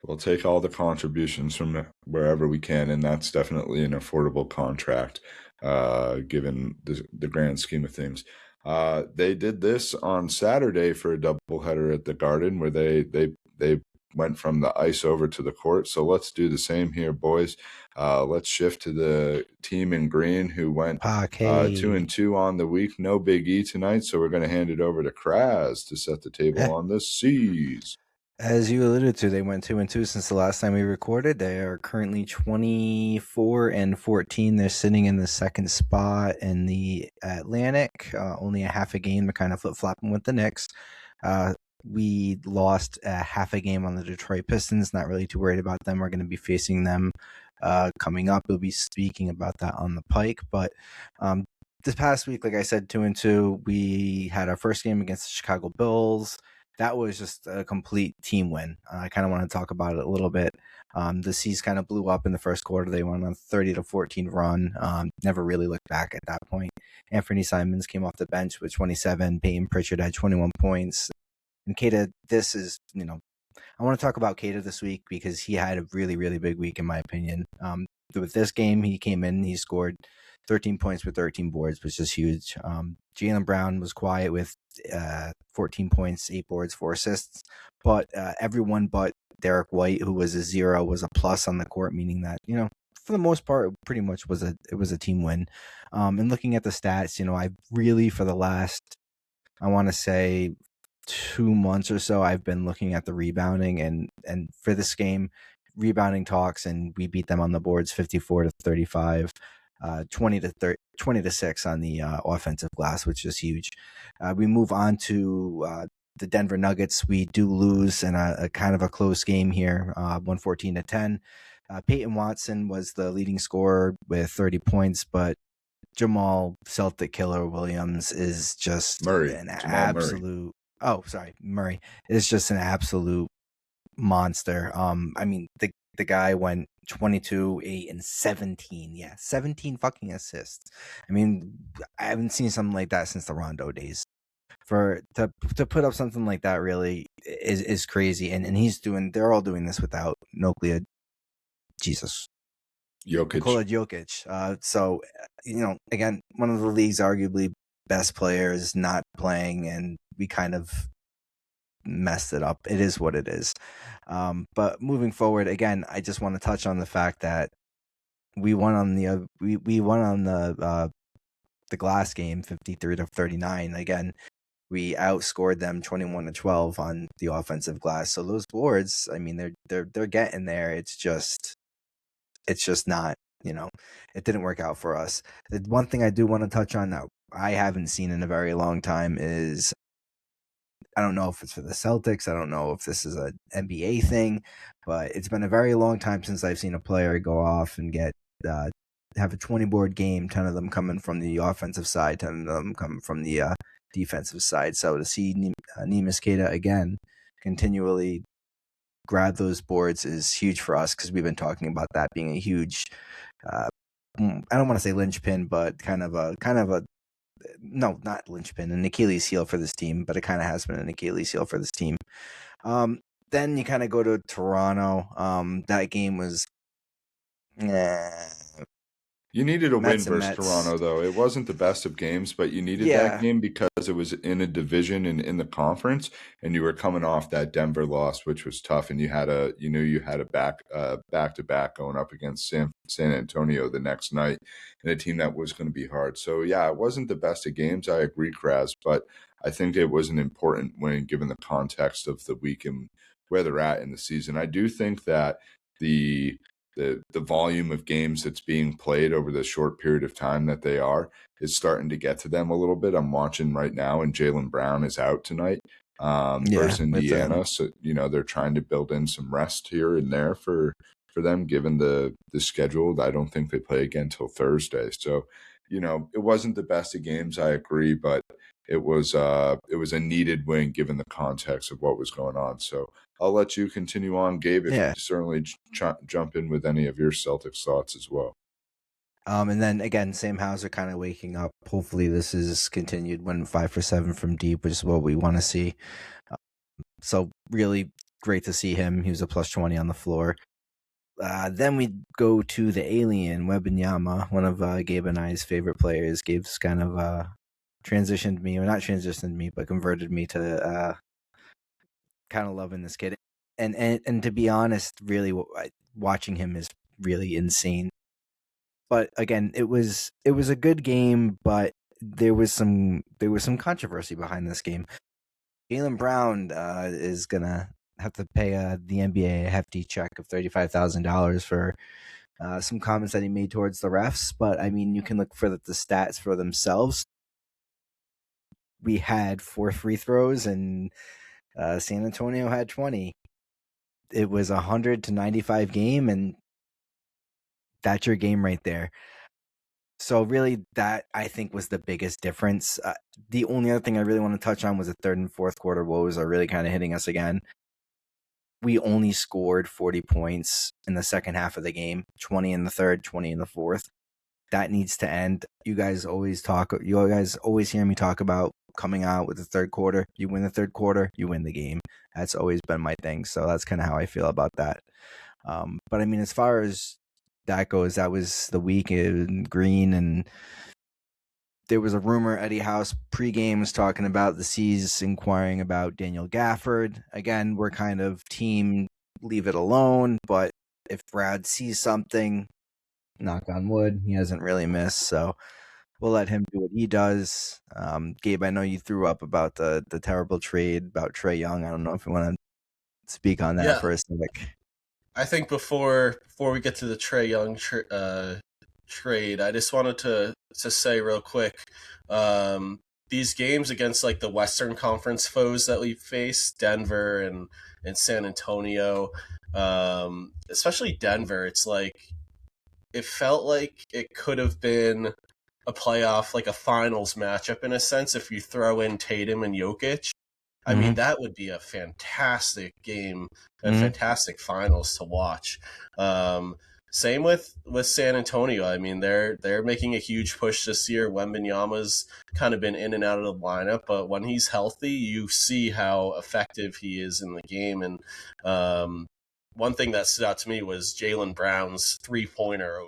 Speaker 1: We'll take all the contributions from wherever we can, and that's definitely an affordable contract, given the grand scheme of things. They did this on Saturday for a doubleheader at the Garden, where they went from the ice over to the court. So let's do the same here, boys. Let's shift to the team in green who went 2-2 on the week. No Big E tonight, so we're going to hand it over to Kraz to set the table on the C's.
Speaker 2: As you alluded to, they went 2-2 since the last time we recorded. They are currently 24-14. They're sitting in the second spot in the Atlantic. Only a half a game. They're kind of flip-flopping with the Knicks. We lost half a game on the Detroit Pistons. Not really too worried about them. We're going to be facing them coming up. We'll be speaking about that on the Pike. But this past week, like I said, 2-2, we had our first game against the Chicago Bulls. That was just a complete team win. I kind of want to talk about it a little bit. The C's kind of blew up in the first quarter. They went on a 30-14 run. Never really looked back at that point. Anthony Simons came off the bench with 27. Peyton Pritchard had 21 points. And Keita, this is, I want to talk about Keita this week because he had a really, really big week, in my opinion. With this game, he came in, he scored 13 points with 13 boards, which is huge. Jaylen Brown was quiet with 14 points, 8 boards, 4 assists. But everyone but Derek White, who was a 0, was a plus on the court, meaning that, for the most part, it pretty much was a team win. And looking at the stats, I really, for the last, I want to say, 2 months or so, I've been looking at the rebounding, and for this game, rebounding talks, and we beat them on the boards 54-35, 20-6 on the offensive glass, which is huge. We move on to the Denver Nuggets. We do lose in a kind of a close game here, 114-10. Peyton Watson was the leading scorer with 30 points, but Jamal Celtic Killer Williams is just
Speaker 1: Murray
Speaker 2: is just an absolute monster. I mean, the guy went 22, 8, and 17. Yeah, 17 fucking assists. I mean, I haven't seen something like that since the Rondo days. To put up something like that really is crazy. And they're all doing this without Nikola Jokic. So, again, one of the league's arguably best players not playing, and we kind of messed it up. It is what it is. But moving forward, again, I just want to touch on the fact that we won on the glass game 53-39. Again, we outscored them 21-12 on the offensive glass. So those boards, I mean, they're getting there. It's just not, it didn't work out for us. The one thing I do want to touch on that I haven't seen in a very long time is, I don't know if it's for the Celtics, I don't know if this is an NBA thing, but it's been a very long time since I've seen a player go off and have a 20-board game, 10 of them coming from the offensive side, 10 of them coming from the defensive side. So to see Neemias Queta again continually grab those boards is huge for us, because we've been talking about that being a huge, I don't want to say linchpin, but kind of a no, not linchpin, an Achilles heel for this team, but it kind of has been an Achilles heel for this team. Then you kind of go to Toronto. That game was,
Speaker 1: you needed a win versus Toronto, though. It wasn't the best of games, but you needed that game because it was in a division and in the conference, and you were coming off that Denver loss, which was tough, and you had a back-to-back going up against San Antonio the next night, and a team that was going to be hard. So, yeah, it wasn't the best of games. I agree, Kraz, but I think it was an important win given the context of the week and where they're at in the season. I do think that the volume of games that's being played over the short period of time that they are is starting to get to them a little bit. I'm watching right now, and Jaylen Brown is out tonight versus Indiana. So, they're trying to build in some rest here and there for them, given the schedule. I don't think they play again till Thursday. So, it wasn't the best of games, I agree, but it was a needed win given the context of what was going on. So I'll let you continue on, Gabe, if you certainly jump in with any of your Celtics thoughts as well.
Speaker 2: And then again, Sam Hauser kind of waking up. Hopefully this is continued, went 5 for 7 from deep, which is what we want to see. So really great to see him. He was a plus 20 on the floor. Then we go to the alien, Wembanyama, one of Gabe and I's favorite players. Gabe's kind of converted me to kind of loving this kid. And to be honest, really watching him is really insane. But again, it was a good game, but there was some controversy behind this game. Jaylen Brown is gonna have to pay the NBA a hefty check of $35,000 for some comments that he made towards the refs. But I mean, you can look for the stats for themselves. We had 4 free throws, and San Antonio had 20. It was 100-95 game, and that's your game right there. So really, that I think was the biggest difference. The only other thing I really want to touch on was the third and fourth quarter woes are really kind of hitting us again. We only scored 40 points in the second half of the game, 20 in the third, 20 in the fourth. That needs to end. You guys always hear me talk about coming out with the third quarter. You win the third quarter, you win the game. That's always been my thing. So that's kind of how I feel about that. But I mean, as far as that goes, that was the week in Green, and there was a rumor Eddie House pregame was talking about the C's inquiring about Daniel Gafford. Again, we're kind of team leave it alone, but if Brad sees something, knock on wood, he hasn't really missed, so we'll let him do what he does. Gabe, I know you threw up about the terrible trade about Trae Young. I don't know if you want to speak on that for a sec.
Speaker 4: I think before we get to the Trae Young trade, I just wanted to say real quick, these games against like the Western Conference foes that we faced, Denver and San Antonio, especially Denver, it's like it felt like it could have been a playoff, like a finals matchup in a sense, if you throw in Tatum and Jokic. I mean, that would be a fantastic game, a fantastic finals to watch. Same with San Antonio. I mean, they're making a huge push this year. Wembanyama's kind of been in and out of the lineup, but when he's healthy, you see how effective he is in the game. And one thing that stood out to me was Jaylen Brown's 3-pointer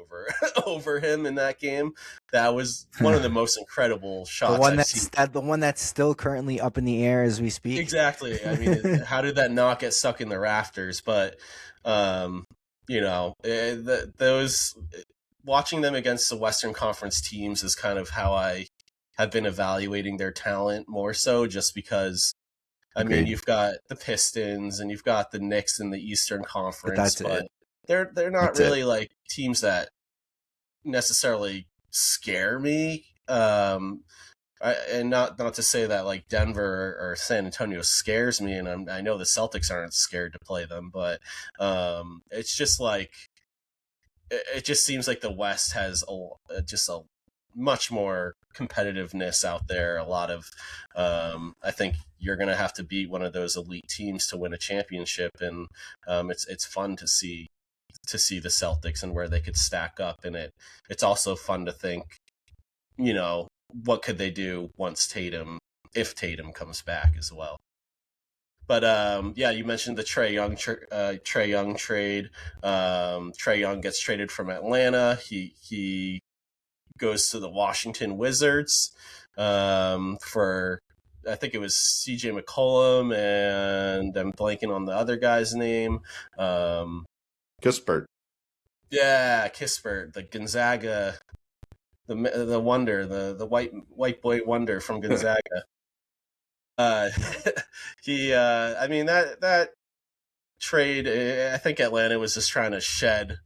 Speaker 4: over him in that game. That was one of the most incredible shots I've seen.
Speaker 2: The one that's still currently up in the air as we speak.
Speaker 4: Exactly. I mean, how did that not get stuck in the rafters? But those watching them against the Western Conference teams is kind of how I have been evaluating their talent more so, just because. I mean, you've got the Pistons and you've got the Knicks in the Eastern Conference, but they're not really like teams that necessarily scare me. And not to say that like Denver or San Antonio scares me, and I know the Celtics aren't scared to play them, but it's just like it just seems like the West has a much more competitiveness out there. A lot of I think you're going to have to beat one of those elite teams to win a championship, and it's fun to see the Celtics and where they could stack up. And it's also fun to think, what could they do if Tatum comes back as well. But you mentioned the Trae Young trade. Trae Young gets traded from Atlanta. He goes to the Washington Wizards for, I think it was CJ McCollum, and I'm blanking on the other guy's name.
Speaker 1: Kispert.
Speaker 4: Yeah, Kispert, the Gonzaga, the wonder, the white boy wonder from Gonzaga. I mean, that trade, I think Atlanta was just trying to shed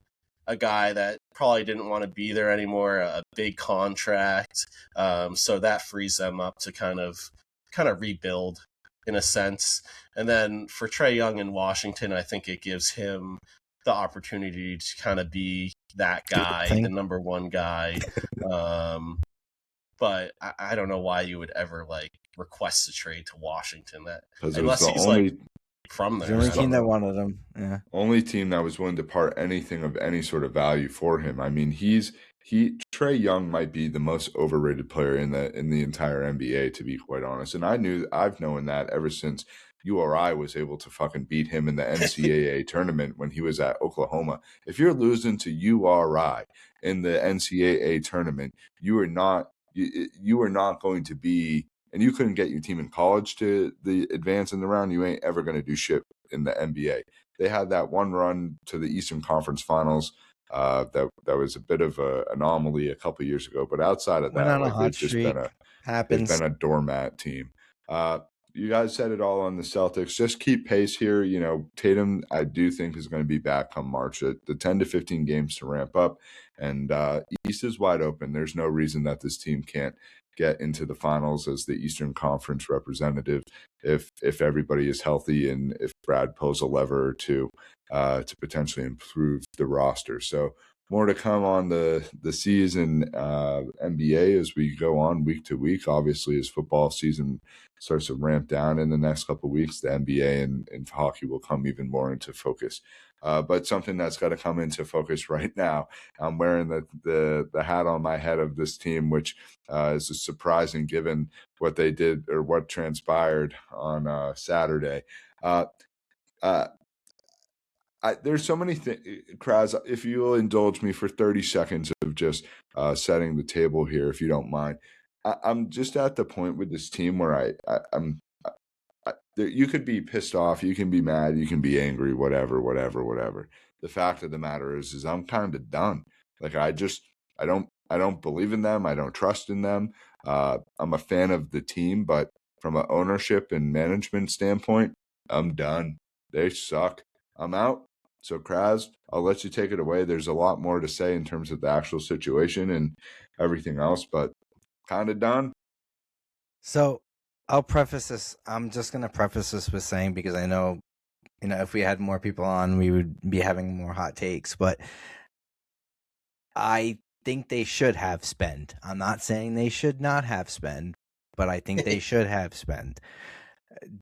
Speaker 4: a guy that probably didn't want to be there anymore, a big contract. So that frees them up to kind of rebuild in a sense. And then for Trae Young in Washington, I think it gives him the opportunity to kind of be that guy, the number one guy. But I don't know why you would ever like request a trade to Washington, unless he's like from there.
Speaker 2: The only team that wanted him. Yeah.
Speaker 1: Only team that was willing to part anything of any sort of value for him. I mean, Trae Young might be the most overrated player in the entire NBA, to be quite honest. And I've known that ever since URI was able to fucking beat him in the NCAA tournament when he was at Oklahoma. If you're losing to URI in the NCAA tournament, you are not going to be, and you couldn't get your team in college to the advance in the round, you ain't ever going to do shit in the NBA. They had that one run to the Eastern Conference Finals. That was a bit of an anomaly a couple years ago, but outside of that, like, they've been a doormat team. You guys said it all on the Celtics. Just keep pace here. Tatum, I do think, is going to be back come March. The 10 to 15 games to ramp up, and East is wide open. There's no reason that this team can't get into the finals as the Eastern Conference representative if everybody is healthy and if Brad pulls a lever or two to potentially improve the roster. So more to come on the season NBA as we go on week to week. Obviously, as football season starts to ramp down in the next couple of weeks, the NBA and hockey will come even more into focus. But something that's got to come into focus right now. I'm wearing the hat on my head of this team, which is surprising given what they did or what transpired on Saturday. There's so many things, Kraz, if you'll indulge me for 30 seconds of just setting the table here, if you don't mind. I'm just at the point with this team where I'm you could be pissed off, you can be mad, you can be angry, whatever. The fact of the matter is I'm kind of done. Like I don't believe in them. I don't trust in them. I'm a fan of the team, but from an ownership and management standpoint, I'm done. They suck. I'm out. So Kraz, I'll let you take it away. There's a lot more to say in terms of the actual situation and everything else, but kind of done.
Speaker 2: So I'll preface this. I'm just going to preface this with saying, because I know, if we had more people on, we would be having more hot takes, but I think they should have spent. I'm not saying they should not have spent, but I think they should have spent.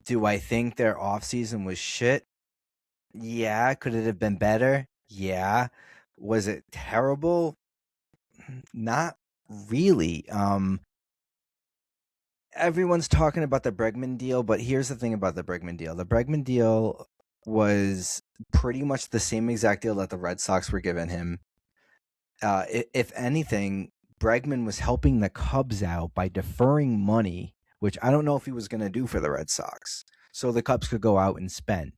Speaker 2: Do I think their offseason was shit? Yeah. Could it have been better? Yeah. Was it terrible? Not really. Everyone's talking about the Bregman deal, but here's the thing about the Bregman deal. The Bregman deal was pretty much the same exact deal that the Red Sox were giving him. If anything, Bregman was helping the Cubs out by deferring money, which I don't know if he was going to do for the Red Sox, so the Cubs could go out and spend.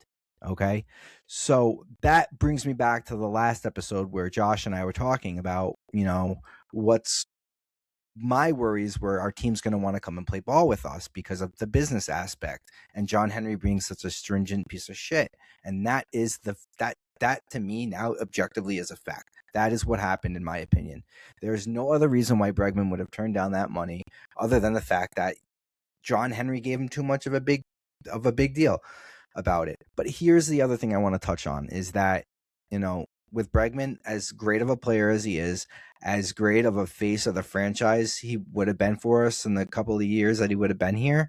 Speaker 2: Okay, so that brings me back to the last episode where Josh and I were talking about, what's my worries were our team's going to want to come and play ball with us because of the business aspect, and John Henry being such a stringent piece of shit. And that is that to me now objectively is a fact. That is what happened, in my opinion. There's no other reason why Bregman would have turned down that money other than the fact that John Henry gave him too much of a big deal about it. But here's the other thing I want to touch on is that, with Bregman, as great of a player as he is, as great of a face of the franchise he would have been for us in the couple of years that he would have been here,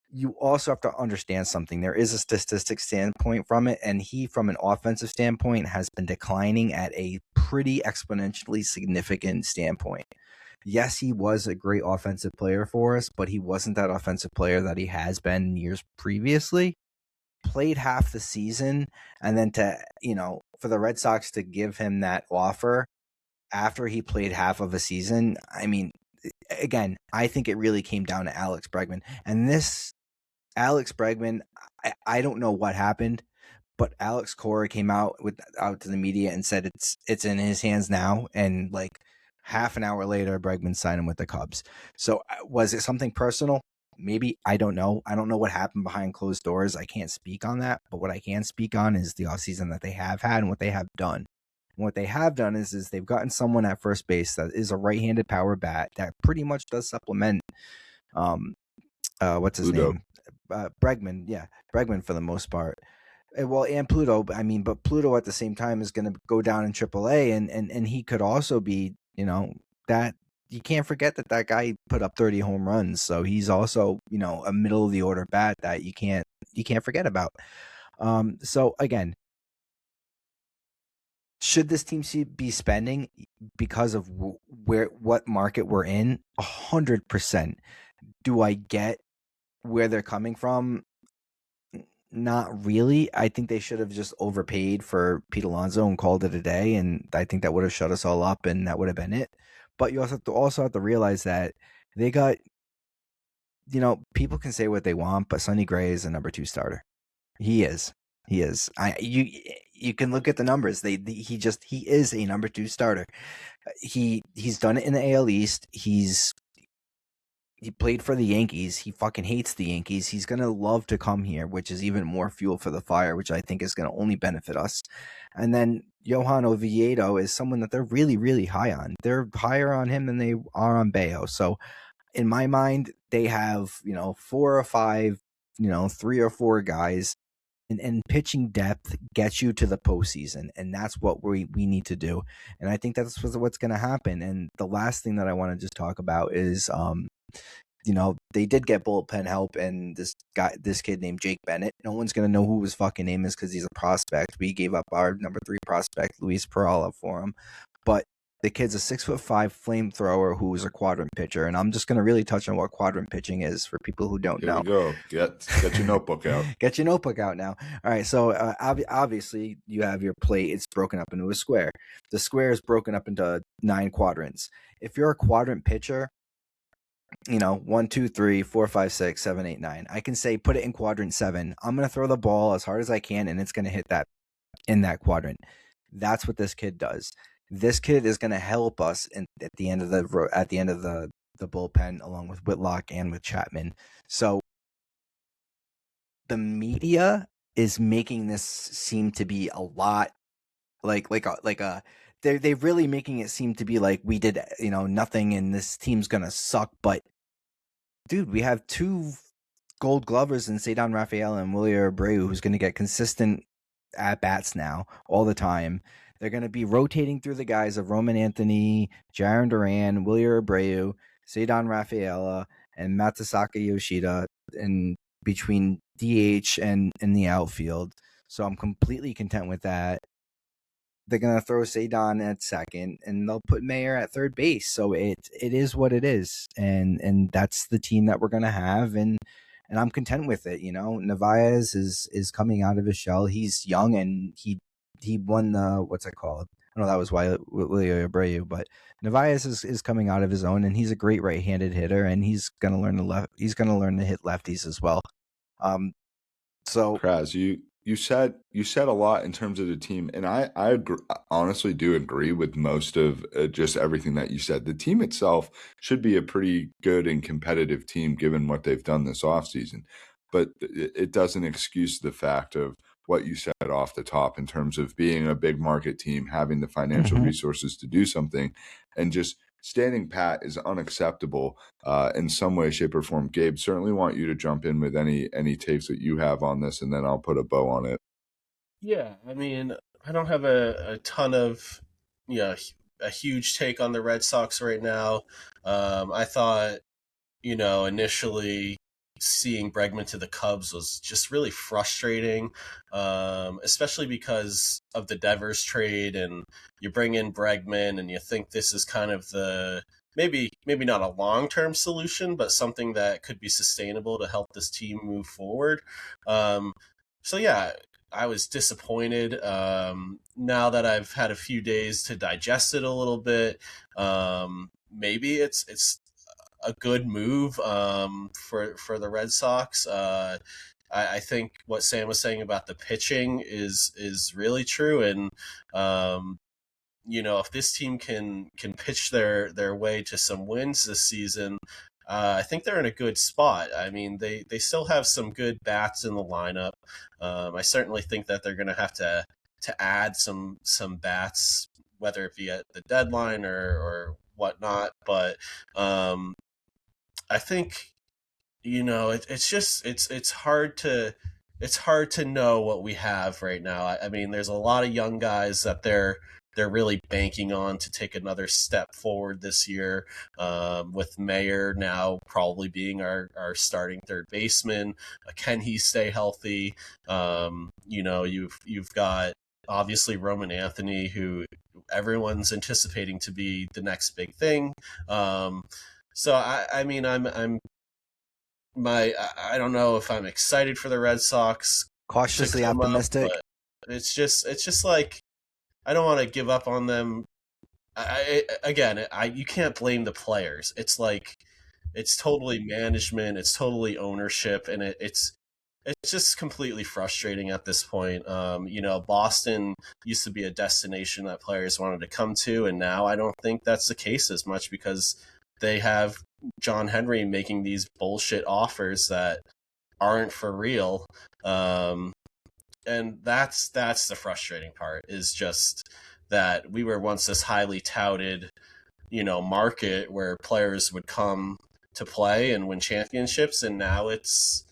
Speaker 2: you also have to understand something. There is a statistic standpoint from it, and he, from an offensive standpoint, has been declining at a pretty exponentially significant standpoint. Yes, he was a great offensive player for us, but he wasn't that offensive player that he has been years previously. Played half the season, and then for the Red Sox to give him that offer after he played half of a season, I mean, again, I think it really came down to Alex Bregman. And this Alex Bregman, I don't know what happened, but Alex Cora came out to the media and said it's in his hands now, and like half an hour later, Bregman signed him with the Cubs. So was it something personal? Maybe. I don't know. I don't know what happened behind closed doors. I can't speak on that. But what I can speak on is the offseason that they have had and what they have done. And what they have done is they've gotten someone at first base that is a right-handed power bat that pretty much does supplement what's his name? Bregman. Yeah, Bregman for the most part. Well, and Pluto. I mean, but Pluto at the same time is going to go down in AAA, and he could also be, that. You can't forget that guy put up 30 home runs, so he's also, a middle of the order bat that you can't forget about. So again, should this team be spending because of what market we're in? 100%. Do I get where they're coming from? Not really. I think they should have just overpaid for Pete Alonso and called it a day, and I think that would have shut us all up, and that would have been it. But you also have to realize that they got, people can say what they want, but Sonny Gray is a number 2 starter. He is. You can look at the numbers. He is a number 2 starter. He's done it in the AL East. He played for the Yankees. He fucking hates the Yankees. He's going to love to come here, which is even more fuel for the fire, which I think is going to only benefit us. And then Johan Oviedo is someone that they're really, really high on. They're higher on him than they are on Bayo. So in my mind, they have, 4 or 5, 3 or 4 guys, and pitching depth gets you to the postseason, and that's what we need to do. And I think that's what's going to happen. And the last thing that I want to just talk about is, they did get bullpen help, and this kid named Jake Bennett. No one's going to know who his fucking name is because he's a prospect. We gave up our number 3 prospect, Luis Perala, for him. But the kid's a 6'5" flamethrower who's a quadrant pitcher. And I'm just going to really touch on what quadrant pitching is for people who don't know.
Speaker 1: Here we go. Get your notebook out.
Speaker 2: Get your notebook out now. All right. So obviously you have your plate. It's broken up into a square. The square is broken up into 9 quadrants. If you're a quadrant pitcher, 1, 2, 3, 4, 5, 6, 7, 8, 9. I can say put it in quadrant 7. I'm going to throw the ball as hard as I can, and it's going to hit that in that quadrant. That's what this kid does. This kid is going to help us at the end of the bullpen, along with Whitlock and with Chapman. So the media is making this seem to be a lot they're really making it seem to be like we did nothing and this team's gonna suck. But dude, we have 2 Gold Glovers in Cedar Rafael and Willier Abreu, who's gonna get consistent at bats now all the time. They're gonna be rotating through the guys of Roman Anthony, Jaron Duran, Willier Abreu, Cedar Rafaela, and Matsusaka Yoshida, in between DH and in the outfield. So I'm completely content with that. They're going to throw Cedar at second, and they'll put Mayer at third base. So it is what it is, and that's the team that we're going to have, and I'm content with it. Narvaez is coming out of his shell. He's young, and he won the, what's it called? I know that was Willier Abreu, but Narvaez is coming out of his own, and he's a great right-handed hitter, and he's going to learn to hit lefties as well. So
Speaker 1: Kraz, you said a lot in terms of the team, and I agree, honestly do agree with most of just everything that you said. The team itself should be a pretty good and competitive team given what they've done this offseason, but it doesn't excuse the fact of what you said off the top in terms of being a big market team, having the financial resources to do something, and just standing pat is unacceptable in some way, shape, or form. Gabe, certainly want you to jump in with any takes that you have on this, and then I'll put a bow on it.
Speaker 4: Yeah, I mean, I don't have a ton of, a huge take on the Red Sox right now. I thought, initially seeing Bregman to the Cubs was just really frustrating, especially because of the Devers trade, and you bring in Bregman and you think this is kind of the maybe not a long-term solution, but something that could be sustainable to help this team move forward. So yeah, I was disappointed. Now that I've had a few days to digest it a little bit, maybe it's a good move for the Red Sox. I think what Sam was saying about the pitching is really true, and if this team can pitch their way to some wins this season, I think they're in a good spot. I mean, they still have some good bats in the lineup. I certainly think that they're going to have to add some bats, whether it be at the deadline or whatnot. But I think it's hard to know what we have right now. I mean, there's a lot of young guys that they're really banking on to take another step forward this year, with Mayer now probably being our starting third baseman. Can he stay healthy? You've got obviously Roman Anthony, who everyone's anticipating to be the next big thing. So I mean, I don't know if I'm excited for the Red Sox.
Speaker 2: Cautiously optimistic.
Speaker 4: But it's just like, I don't want to give up on them. You can't blame the players. It's like, it's totally management, it's totally ownership, and it's just completely frustrating at this point. Boston used to be a destination that players wanted to come to, and now I don't think that's the case as much, because they have John Henry making these bullshit offers that aren't for real. And that's the frustrating part, is just that we were once this highly touted, market where players would come play and win championships, and now it's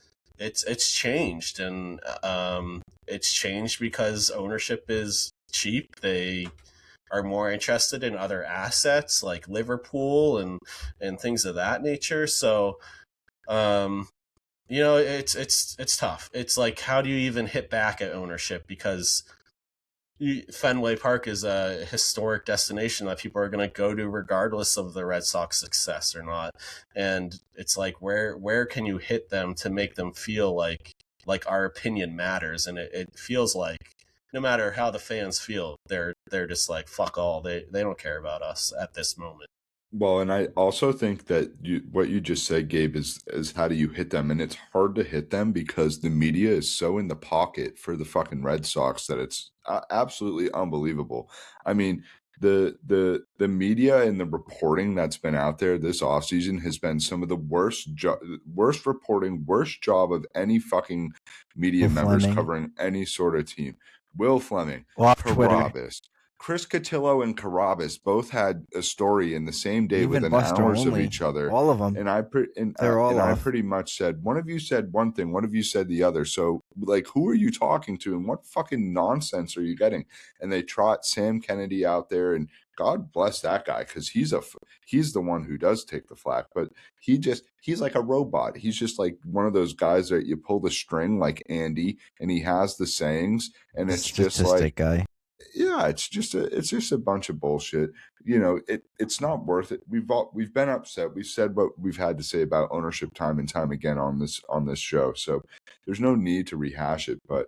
Speaker 4: changed, and it's changed because ownership is cheap. They are more interested in other assets like Liverpool and things of that nature. So it's tough. It's like, how do you even hit back at ownership? Because Fenway Park is a historic destination that people are going to go to regardless of the Red Sox success or not. And it's like, where can you hit them to make them feel like our opinion matters? And it feels like no matter how the fans feel, they're just like, fuck all. They don't care about us at this moment.
Speaker 1: Well, and I also think that what you just said, Gabe, is how do you hit them? And it's hard to hit them because the media is so in the pocket for the fucking Red Sox that it's absolutely unbelievable. I mean, the media and the reporting that's been out there this offseason has been some of the worst reporting, worst job of any fucking media members
Speaker 2: Fleming.
Speaker 1: covering any sort of team. Will Fleming,
Speaker 2: Off Twitter.
Speaker 1: Carabas, Chris Cotillo and Carabas both had a story in the same day
Speaker 2: Even
Speaker 1: within
Speaker 2: Buster
Speaker 1: hours of
Speaker 2: Olney.
Speaker 1: each other.
Speaker 2: All of them.
Speaker 1: And I
Speaker 2: They're all
Speaker 1: I
Speaker 2: off.
Speaker 1: pretty much said, one of you said one thing, one of you said the other. So, like, who are you talking to, and what fucking nonsense are you getting? And they trot Sam Kennedy out there, and God bless that guy, because he's the one who does take the flack. But he's like a robot. He's just like one of those guys that you pull the string like Andy, and he has the sayings, and it's just like,
Speaker 2: guy.
Speaker 1: yeah, it's just a bunch of bullshit. You know, it's not worth it. We've been upset. We've said what we've had to say about ownership time and time again on this show. So there's no need to rehash it. But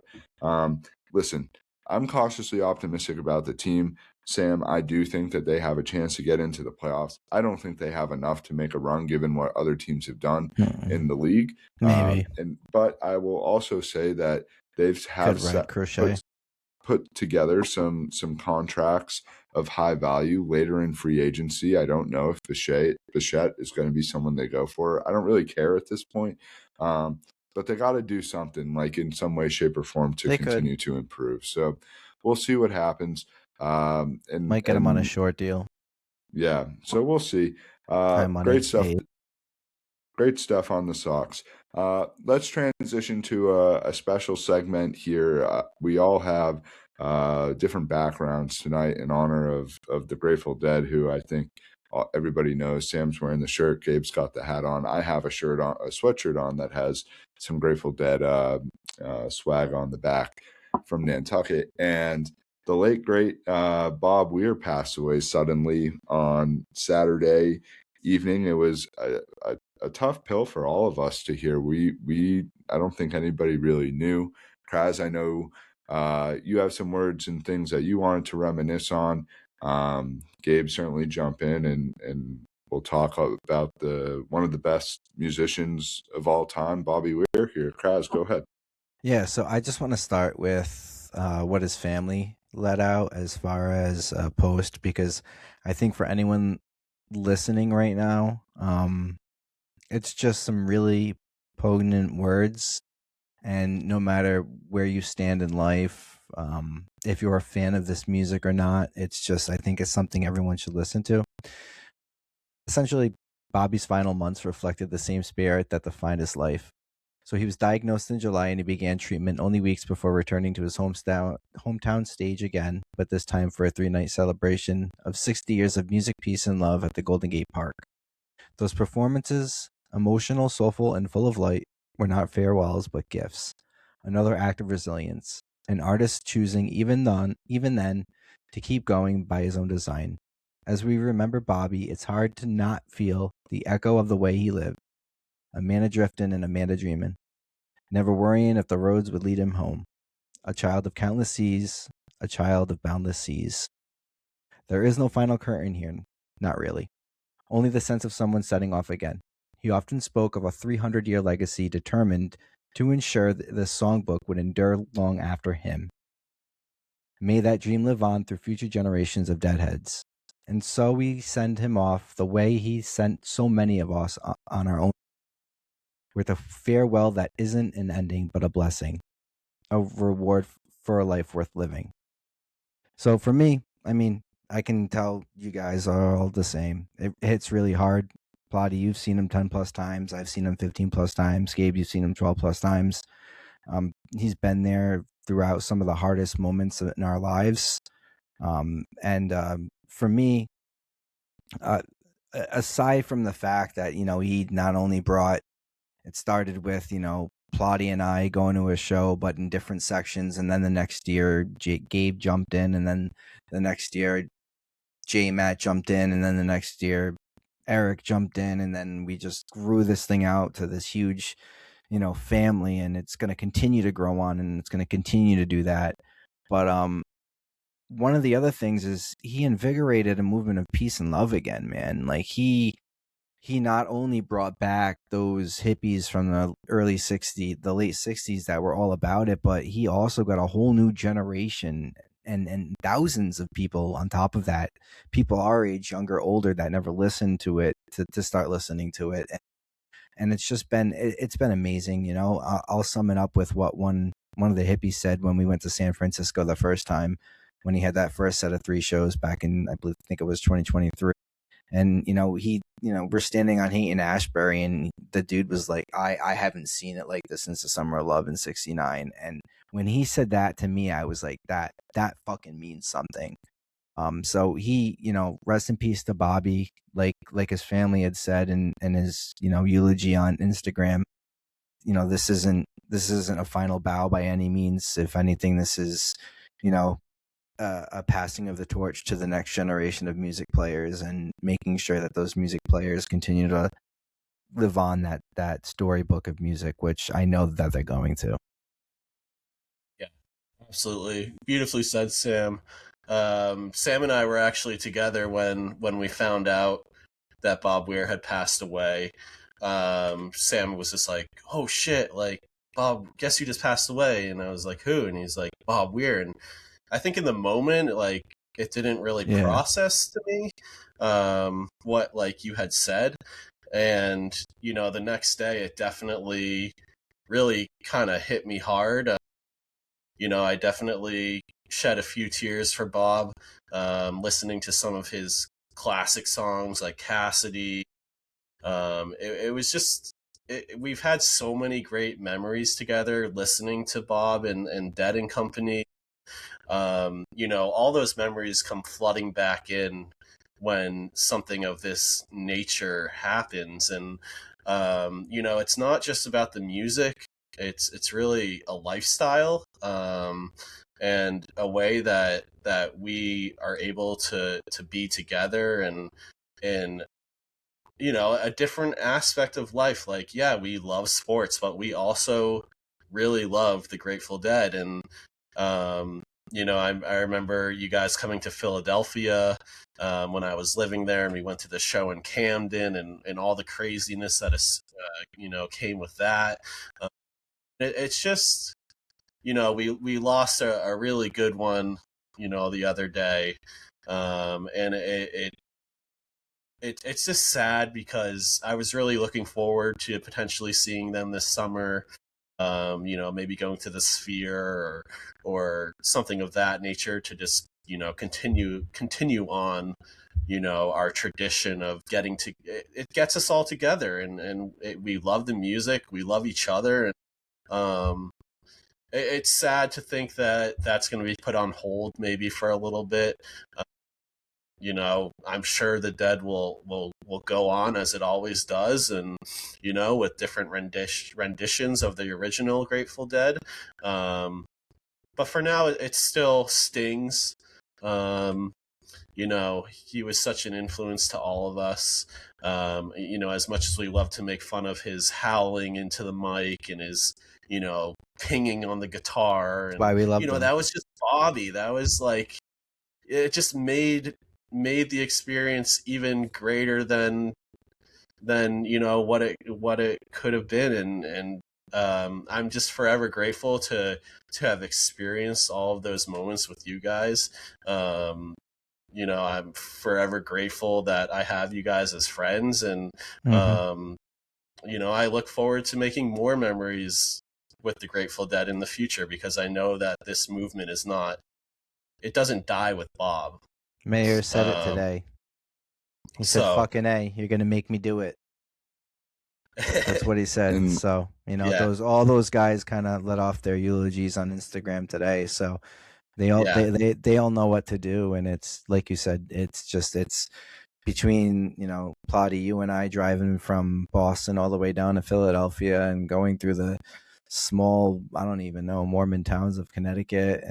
Speaker 1: listen, I'm cautiously optimistic about the team. Sam, I do think that they have a chance to get into the playoffs. I don't think they have enough to make a run given what other teams have done in the league.
Speaker 2: Maybe.
Speaker 1: But I will also say that they've put together some contracts of high value later in free agency. I don't know if Bichette is going to be someone they go for. I don't really care at this point. But they got to do something, like in some way, shape, or form to continue to improve. So we'll see what happens. And
Speaker 2: might get him on a short deal.
Speaker 1: Yeah, so we'll see. Great stuff. Great stuff on the Sox. Let's transition to a special segment here. We all have different backgrounds tonight in honor of the Grateful Dead, who I think everybody knows. Sam's wearing the shirt. Gabe's got the hat on. I have a sweatshirt on that has some Grateful Dead swag on the back from Nantucket. And the late, great Bob Weir passed away suddenly on Saturday evening. It was a tough pill for all of us to hear. I don't think anybody really knew. Kraz, I know you have some words and things that you wanted to reminisce on. Gabe, certainly jump in and we'll talk about one of the best musicians of all time, Bobby Weir here. Kraz, go ahead.
Speaker 2: Yeah, so I just want to start with what his family let out as far as a post, because I think for anyone listening right now, it's just some really poignant words. And no matter where you stand in life, if you're a fan of this music or not, I think it's something everyone should listen to. Essentially, Bobby's final months reflected the same spirit that defined his life. So he was diagnosed in July and he began treatment only weeks before returning to his hometown stage again, but this time for a 3-night celebration of 60 years of music, peace, and love at the Golden Gate Park. Those performances, emotional, soulful, and full of light, were not farewells but gifts. Another act of resilience. An artist choosing even then to keep going by his own design. As we remember Bobby, it's hard to not feel the echo of the way he lived. A man a-driftin' and a man a-dreamin', never worrying if the roads would lead him home. A child of countless seas, a child of boundless seas. There is no final curtain here, not really. Only the sense of someone setting off again. He often spoke of a 300-year legacy determined to ensure that the songbook would endure long after him. May that dream live on through future generations of deadheads. And so we send him off the way he sent so many of us on our own, with a farewell that isn't an ending but a blessing, a reward for a life worth living. So for me, I mean, I can tell you guys are all the same. It hits really hard. Plotty, you've seen him 10 plus times. I've seen him 15 plus times. Gabe, you've seen him 12 plus times. He's been there throughout some of the hardest moments in our lives. For me, aside from the fact that, he not only brought, it started with, Plotty and I going to a show, but in different sections. And then the next year, Gabe jumped in. And then the next year, Matt jumped in. And then the next year, Eric jumped in. And then we just grew this thing out to this huge, family. And it's going to continue to grow on, and it's going to continue to do that. But one of the other things is he invigorated a movement of peace and love again, man. Like he not only brought back those hippies from the late 60s that were all about it, but he also got a whole new generation and thousands of people on top of that, people our age, younger, older, that never listened to it, to start listening to it. And it's just been, it's been amazing. I'll sum it up with what one of the hippies said when we went to San Francisco the first time, when he had that first set of 3 shows back in, I think it was 2023. And, we're standing on Haight and Ashbury, and the dude was like, I haven't seen it like this since the Summer of Love in '69. And when he said that to me, I was like, that fucking means something. So he, rest in peace to Bobby, like his family had said in his, eulogy on Instagram. This isn't a final bow by any means. If anything, this is, a passing of the torch to the next generation of music players, and making sure that those music players continue to live on that storybook of music, which I know that they're going to.
Speaker 4: Yeah, absolutely. Beautifully said, Sam. Sam and I were actually together when we found out that Bob Weir had passed away. Sam was just like, oh shit, like, Bob, guess who just passed away? And I was like, who? And he's like, Bob Weir. And I think in the moment, like, it didn't really process to me what, like, you had said. And, the next day it definitely really kind of hit me hard. I definitely shed a few tears for Bob, listening to some of his classic songs like Cassidy. It was just, we've had so many great memories together listening to Bob and Dead and Company. All those memories come flooding back in when something of this nature happens. And, it's not just about the music. It's really a lifestyle, and a way that we are able to be together, and a different aspect of life. Like, yeah, we love sports, but we also really love the Grateful Dead. And I remember you guys coming to Philadelphia when I was living there, and we went to the show in Camden, and all the craziness that is came with that. It's just, we lost a really good one, the other day, and it's just sad, because I was really looking forward to potentially seeing them this summer. Maybe going to the Sphere or something of that nature, to just continue on our tradition of getting to it gets us all together, and we love the music, we love each other, and it's sad to think that that's going to be put on hold maybe for a little bit. I'm sure the Dead will go on as it always does, and with different renditions of the original Grateful Dead. But for now, it still stings. He was such an influence to all of us. As much as we love to make fun of his howling into the mic and his pinging on the guitar, and
Speaker 2: why we love
Speaker 4: that was just Bobby. That was like, it just made the experience even greater than what it could have been. And I'm just forever grateful to have experienced all of those moments with you guys. I'm forever grateful that I have you guys as friends, and I look forward to making more memories with the Grateful Dead in the future, because I know that this movement it doesn't die with Bob.
Speaker 2: Mayor said it today. He said,
Speaker 4: So
Speaker 2: "Fucking A, you're gonna make me do it." That's what he said.
Speaker 1: And
Speaker 2: So
Speaker 4: yeah,
Speaker 2: all those guys kind of let off their eulogies on Instagram today. So they all
Speaker 4: yeah,
Speaker 2: they all know what to do, and it's like you said, it's between Plotty, you and I driving from Boston all the way down to Philadelphia and going through the small, I don't even know, Mormon towns of Connecticut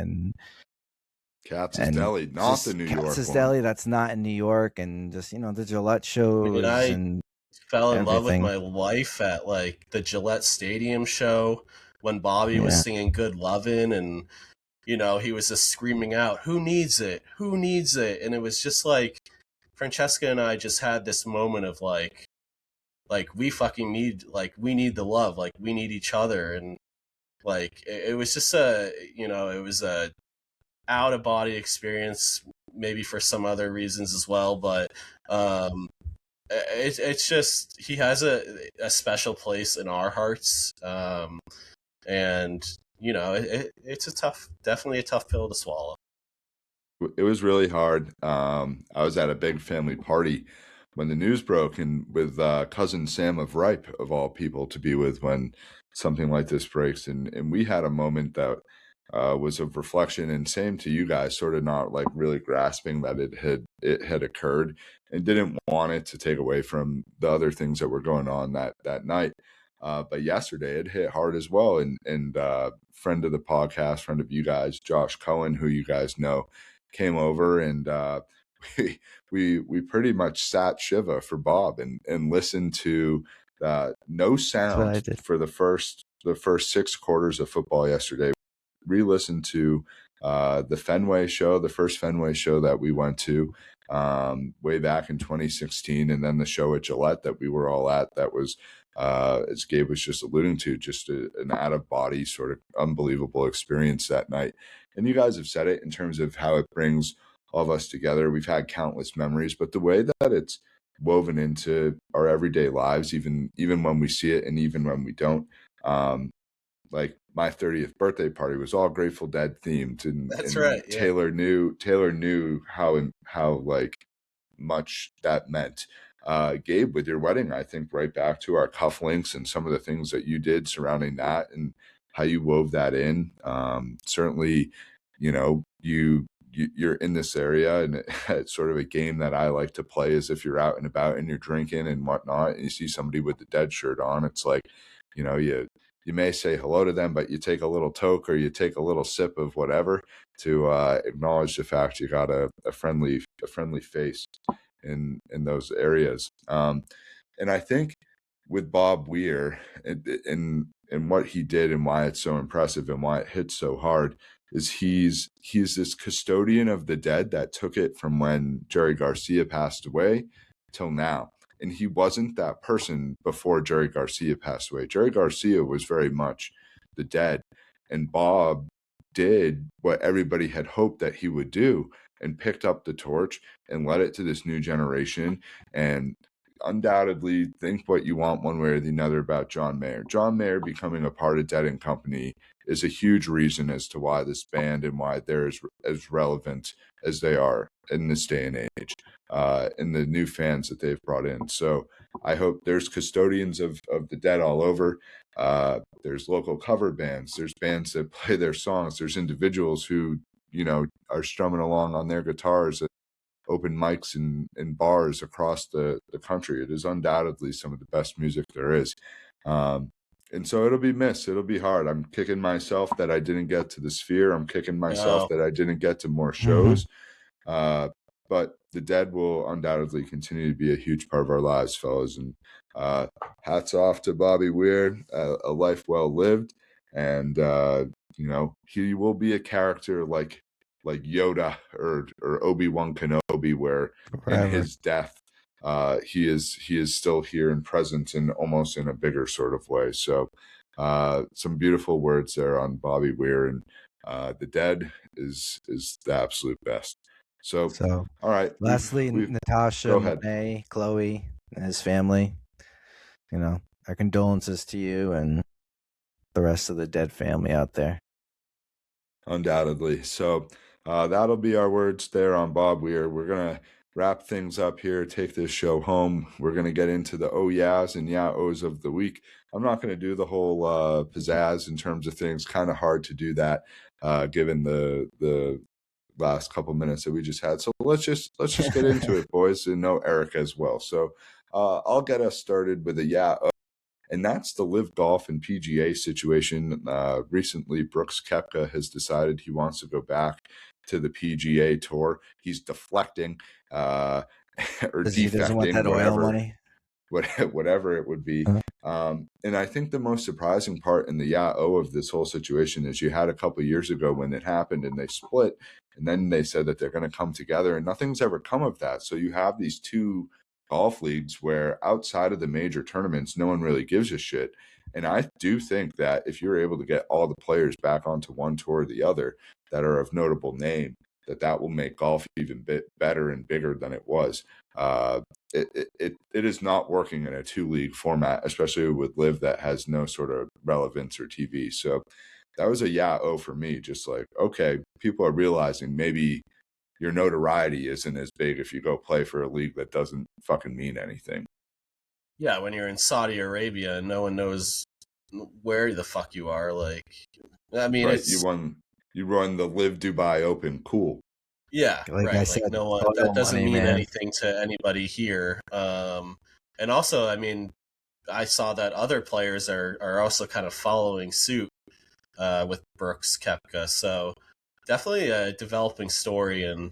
Speaker 1: Katz's
Speaker 2: and
Speaker 1: Deli, not the
Speaker 2: just
Speaker 1: New York
Speaker 2: Katz's
Speaker 1: one.
Speaker 2: Deli that's not in New York, and just the Gillette
Speaker 4: I mean,
Speaker 2: shows
Speaker 4: I
Speaker 2: and
Speaker 4: fell in love with
Speaker 2: everything.
Speaker 4: my wife at like the Gillette Stadium show when Bobby was
Speaker 2: Yeah,
Speaker 4: singing "Good Lovin'," and he was just screaming out, "Who needs it? Who needs it?" And it was just like Francesca and I just had this moment of like we fucking need, like we need the love, like we need each other, and like it was just it was a out of body experience, maybe for some other reasons as well, but it's just he has a special place in our hearts, and it's definitely a tough pill to swallow.
Speaker 1: It was really hard. I was at a big family party when the news broke, and with cousin Sam of Ripe, of all people, to be with when something like this breaks. And we had a moment that was of reflection, and same to you guys, sort of not like really grasping that it had occurred, and didn't want it to take away from the other things that were going on that night. But yesterday it hit hard as well. And friend of the podcast, friend of you guys, Josh Cohen, who you guys know, came over, and we we pretty much sat Shiva for Bob and listened to no
Speaker 2: that's what I
Speaker 1: sound
Speaker 2: did.
Speaker 1: for the first 6 quarters of football yesterday. Re-listened to the Fenway show, the first Fenway show that we went to way back in 2016, and then the show at Gillette that we were all at. That was, as Gabe was just alluding to, just an out-of-body sort of unbelievable experience that night. And you guys have said it in terms of how it brings all of us together. We've had countless memories, but the way that it's woven into our everyday lives, even when we see it and even when we don't. Like my 30th birthday party was all Grateful Dead themed,
Speaker 4: That's
Speaker 1: and
Speaker 4: right. Yeah.
Speaker 1: Taylor knew how like much that meant. Gabe, with your wedding, I think right back to our cufflinks and some of the things that you did surrounding that and how you wove that in. Certainly, you're in this area, and it's sort of a game that I like to play, as if you're out and about and you're drinking and whatnot, and you see somebody with the Dead shirt on. It's like, you may say hello to them, but you take a little toke or you take a little sip of whatever to acknowledge the fact you got a friendly face in those areas. And I think with Bob Weir and what he did and why it's so impressive and why it hits so hard is he's this custodian of the dead that took it from when Jerry Garcia passed away till now. And he wasn't that person before Jerry Garcia passed away. Jerry Garcia was very much the dead, and Bob did what everybody had hoped that he would do and picked up the torch and led it to this new generation. And undoubtedly, think what you want one way or the other about John Mayer. John Mayer becoming a part of Dead and Company is a huge reason as to why this band and why they're as relevant as they are in this day and age, and the new fans that they've brought in. So I hope there's custodians of the Dead all over. There's local cover bands. There's bands that play their songs. There's individuals who, are strumming along on their guitars at open mics in bars across the country. It is undoubtedly some of the best music there is. And so it'll be missed. It'll be hard. I'm kicking myself that I didn't get to the Sphere. I'm kicking myself
Speaker 4: No.
Speaker 1: that I didn't get to more shows. But the Dead will undoubtedly continue to be a huge part of our lives, fellas. And hats off to Bobby Weir, a life well lived. And, he will be a character like Yoda or Obi-Wan Kenobi, where in
Speaker 2: Forever.
Speaker 1: his death, he is still here and present and almost in a bigger sort of way. So some beautiful words there on Bobby Weir, and the Dead is the absolute best. So all right,
Speaker 2: Lastly,
Speaker 1: we've
Speaker 2: Natasha,
Speaker 1: go ahead.
Speaker 2: Monet, Chloe, and his family, our condolences to you and the rest of the Dead family out there.
Speaker 1: Undoubtedly. So that'll be our words there on Bob Weir. We're wrap things up here, take this show home. We're going to get into the oh yeahs and yeah ohs of the week. I'm not going to do the whole pizzazz in terms of things. Kind of hard to do that given the last couple minutes that we just had. So let's just get into it, boys, and know Eric as well. So I'll get us started with a yeah. And that's the Live Golf and PGA situation. Recently, Brooks Koepka has decided he wants to go back to the PGA Tour. He's deflecting or
Speaker 2: He doesn't want
Speaker 1: defecting,
Speaker 2: that oil money.
Speaker 1: whatever it would be. And I think the most surprising part in the yeah-oh of this whole situation is you had a couple of years ago when it happened and they split, and then they said that they're going to come together, and nothing's ever come of that. So you have these two golf leagues where outside of the major tournaments, no one really gives a shit. And I do think that if you're able to get all the players back onto one tour or the other that are of notable name, that will make golf even better and bigger than it was. It is not working in a 2-league format, especially with Live that has no sort of relevance or TV. So that was a yeah-oh for me. Just like, okay, people are realizing maybe your notoriety isn't as big if you go play for a league that doesn't fucking mean anything.
Speaker 4: Yeah, when you're in Saudi Arabia and no one knows where the fuck you are, like, I mean,
Speaker 1: right,
Speaker 4: it's
Speaker 1: you run the Live Dubai Open, cool.
Speaker 4: Yeah,
Speaker 2: Like
Speaker 4: right.
Speaker 2: I
Speaker 4: Like
Speaker 2: said,
Speaker 4: no one,
Speaker 2: oil
Speaker 4: that doesn't
Speaker 2: money,
Speaker 4: mean
Speaker 2: man.
Speaker 4: anything to anybody here. And also, I mean, I saw that other players are also kind of following suit with Brooks Koepka. So definitely a developing story, and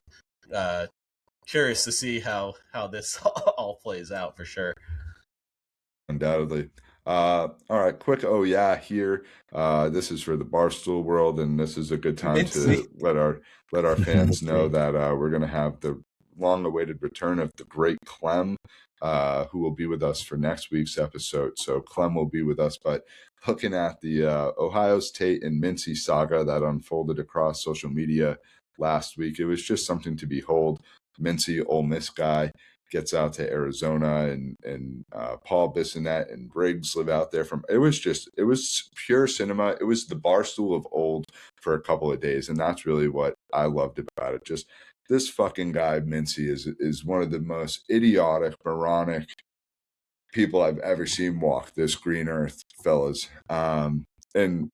Speaker 4: curious to see how this all plays out for sure.
Speaker 1: Undoubtedly. All right, quick oh yeah here. This is for the Barstool world, and this is a good time to let our fans know that we're going to have the long-awaited return of the great Clem, who will be with us for next week's episode. So Clem will be with us, but looking at the Ohio State and Mincy saga that unfolded across social media last week, it was just something to behold. Mincy, Ole Miss guy, gets out to Arizona, and Paul Bissonnette and Briggs live out there. It was pure cinema. It was the Barstool of old for a couple of days, and that's really what I loved about it. Just this fucking guy Mincy is one of the most idiotic, moronic people I've ever seen walk this green earth, fellas. And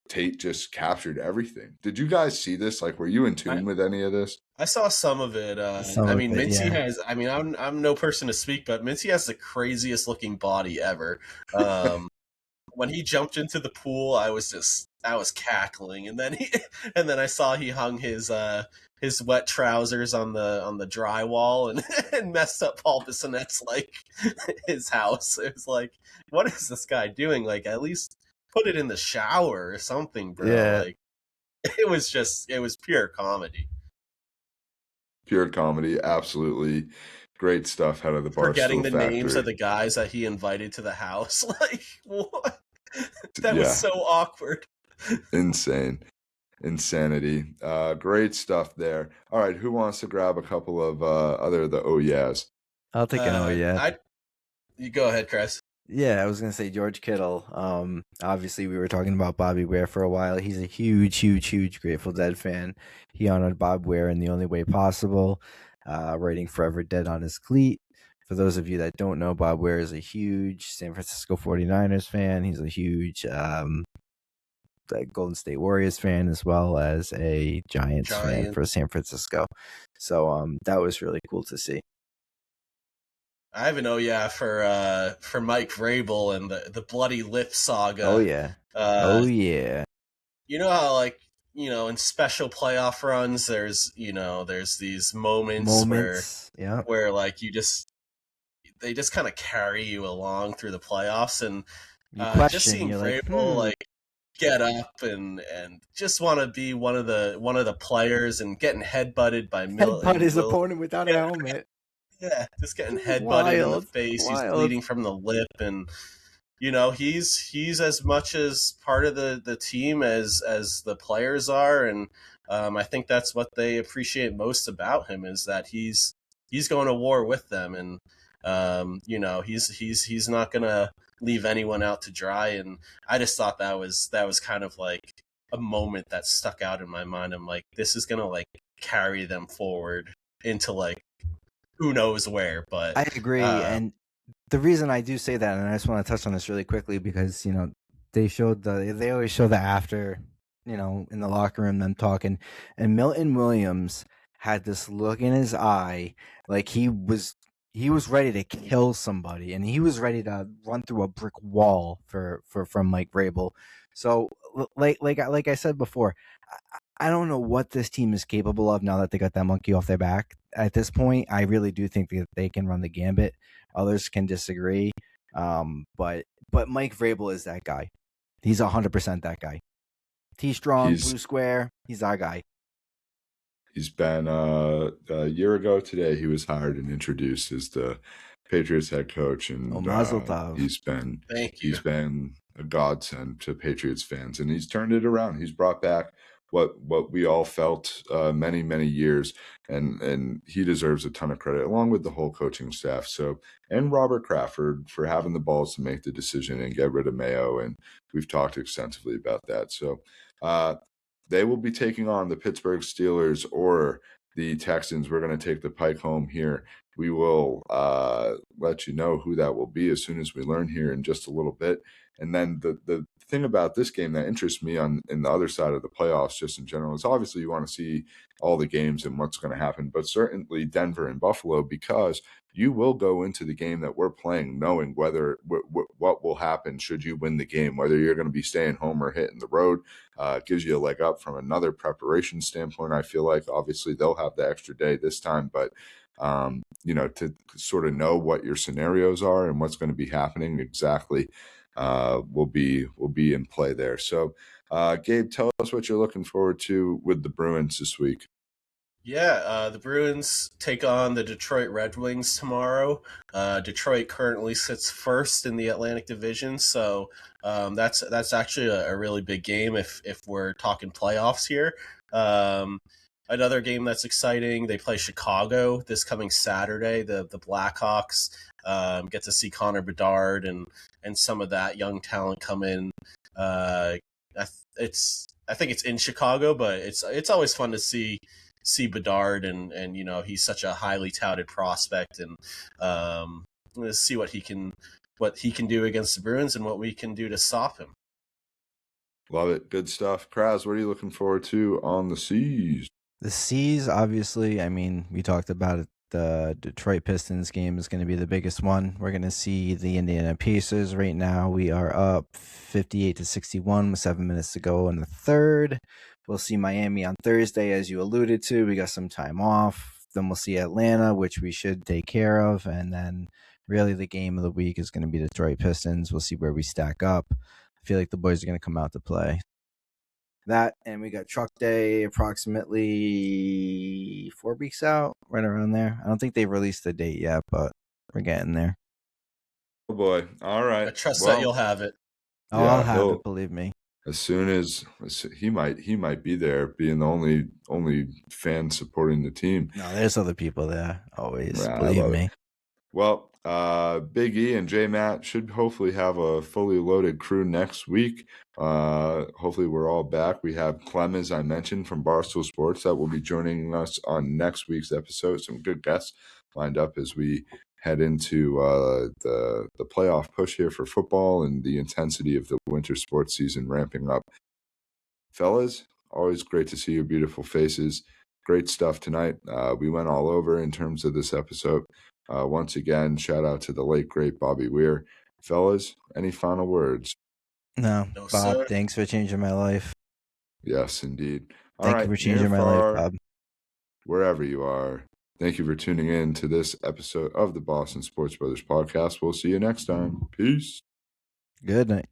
Speaker 1: Tate just captured everything. Did you guys see this? Like, were you in tune with any of this?
Speaker 4: I saw some of it. Mincy has. I mean, I'm no person to speak, but Mincy has the craziest looking body ever. When he jumped into the pool, I was cackling, and then I saw he hung his wet trousers on the drywall and messed up Paul Bissonnette's like his house. It was like, what is this guy doing? Like, at least put it in the shower or something, bro.
Speaker 2: Yeah.
Speaker 4: Like, it was pure comedy.
Speaker 1: Pure comedy, absolutely great stuff out of the Barstool
Speaker 4: Forgetting the
Speaker 1: factory.
Speaker 4: names of the guys that he invited to the house. Like, what? That was so awkward.
Speaker 1: Insanity. Great stuff there. All right, who wants to grab a couple of other of the oh yeahs?
Speaker 2: I'll take an oh yeah.
Speaker 4: You go ahead, Chris.
Speaker 2: Yeah, I was gonna say George Kittle. Obviously we were talking about Bobby Weir for a while. He's a huge Grateful Dead fan. He honored Bob Weir in the only way possible, writing "Forever Dead" on his cleat. For those of you that don't know, Bob Weir is a huge San Francisco 49ers fan. He's a huge Golden State Warriors fan, as well as a Giants fan for San Francisco. So that was really cool to see.
Speaker 4: I have an oh yeah for Mike Vrabel and the bloody lip saga.
Speaker 2: Oh yeah. Oh yeah.
Speaker 4: You know how, like, you know, in special playoff runs, there's these moments where like they just kind of carry you along through the playoffs, and just seeing Vrabel like get up and just want to be one of the players and getting headbutted by
Speaker 2: headbutt his opponent without a helmet.
Speaker 4: Yeah, just getting headbutted in the face. He's bleeding from the lip, and you know he's as much as part of the team as the players are, and I think that's what they appreciate most about him, is that he's going to war with them, and you know he's not gonna leave anyone out to dry. And I just thought that was kind of like a moment that stuck out in my mind. I'm like, this is gonna like carry them forward into like who knows where. But
Speaker 2: I agree, and the reason I do say that, and I just want to touch on this really quickly because they always show the after, in the locker room, them talking, and Milton Williams had this look in his eye like he was ready to kill somebody, and he was ready to run through a brick wall from Mike Vrabel. So like I said before, I don't know what this team is capable of now that they got that monkey off their back. At this point, I really do think that they can run the gambit. Others can disagree, but Mike Vrabel is that guy. He's 100% that guy. T-strong, blue square. He's our guy.
Speaker 1: He's been a year ago today. He was hired and introduced as the Patriots head coach, and
Speaker 2: Mazel tov.
Speaker 1: he's been a godsend to Patriots fans, and he's turned it around. He's brought back what we all felt many years, and he deserves a ton of credit along with the whole coaching staff. So, and Robert Kraft for having the balls to make the decision and get rid of Mayo, and we've talked extensively about that. So they will be taking on the Pittsburgh Steelers or the Texans. We're going to take the Pike home here. We will let you know who that will be as soon as we learn here in just a little bit. And then the thing about this game that interests me in the other side of the playoffs, just in general, is obviously you want to see all the games and what's going to happen, but certainly Denver and Buffalo, because you will go into the game that we're playing knowing whether what will happen should you win the game, whether you're going to be staying home or hitting the road. Gives you a leg up from another preparation standpoint. I feel like obviously they'll have the extra day this time, but to sort of know what your scenarios are and what's going to be happening exactly will be in play there. So, Gabe, tell us what you're looking forward to with the Bruins this week.
Speaker 4: Yeah, the Bruins take on the Detroit Red Wings tomorrow. Detroit currently sits first in the Atlantic Division, so that's actually a really big game if we're talking playoffs here. Another game that's exciting, they play Chicago this coming Saturday. The Blackhawks get to see Connor Bedard and some of that young talent come in. I think it's in Chicago, but it's always fun to see Bedard and he's such a highly touted prospect, and let's see what he can do against the Bruins and what we can do to stop him.
Speaker 1: Love it. Good stuff. Kraz, what are you looking forward to on the Seas?
Speaker 2: The Seas, obviously, I mean, we talked about it. The Detroit Pistons game is going to be the biggest one. We're going to see the Indiana Pacers. Right now, we are up 58-61 with 7 minutes to go in the third. We'll see Miami on Thursday, as you alluded to. We got some time off. Then we'll see Atlanta, which we should take care of. And then really the game of the week is going to be the Detroit Pistons. We'll see where we stack up. I feel like the boys are going to come out to play. That, and we got Truck Day approximately 4 weeks out, right around there. I don't think they've released the date yet, but we're getting there.
Speaker 1: Oh boy. All right.
Speaker 4: I trust that you'll have it.
Speaker 2: Oh, yeah, I'll have it, believe me.
Speaker 1: As soon as he might be there, being the only fan supporting the team.
Speaker 2: No, there's other people there, always, believe me.
Speaker 1: Well, Big E and J Matt should hopefully have a fully loaded crew next week. Hopefully we're all back. We have Clem, as I mentioned, from Barstool Sports that will be joining us on next week's episode. Some good guests lined up as we head into the playoff push here for football and the intensity of the winter sports season ramping up. Fellas, always great to see your beautiful faces. Great stuff tonight. We went all over in terms of this episode. Once again, shout out to the late, great Bobby Weir. Fellas, any final words?
Speaker 2: No, Bob, sir. Thanks for changing my life.
Speaker 1: Yes, indeed.
Speaker 2: Thank you for changing my life, Bob.
Speaker 1: Wherever you are, thank you for tuning in to this episode of the Boston Sports Brothers podcast. We'll see you next time. Peace.
Speaker 2: Good night.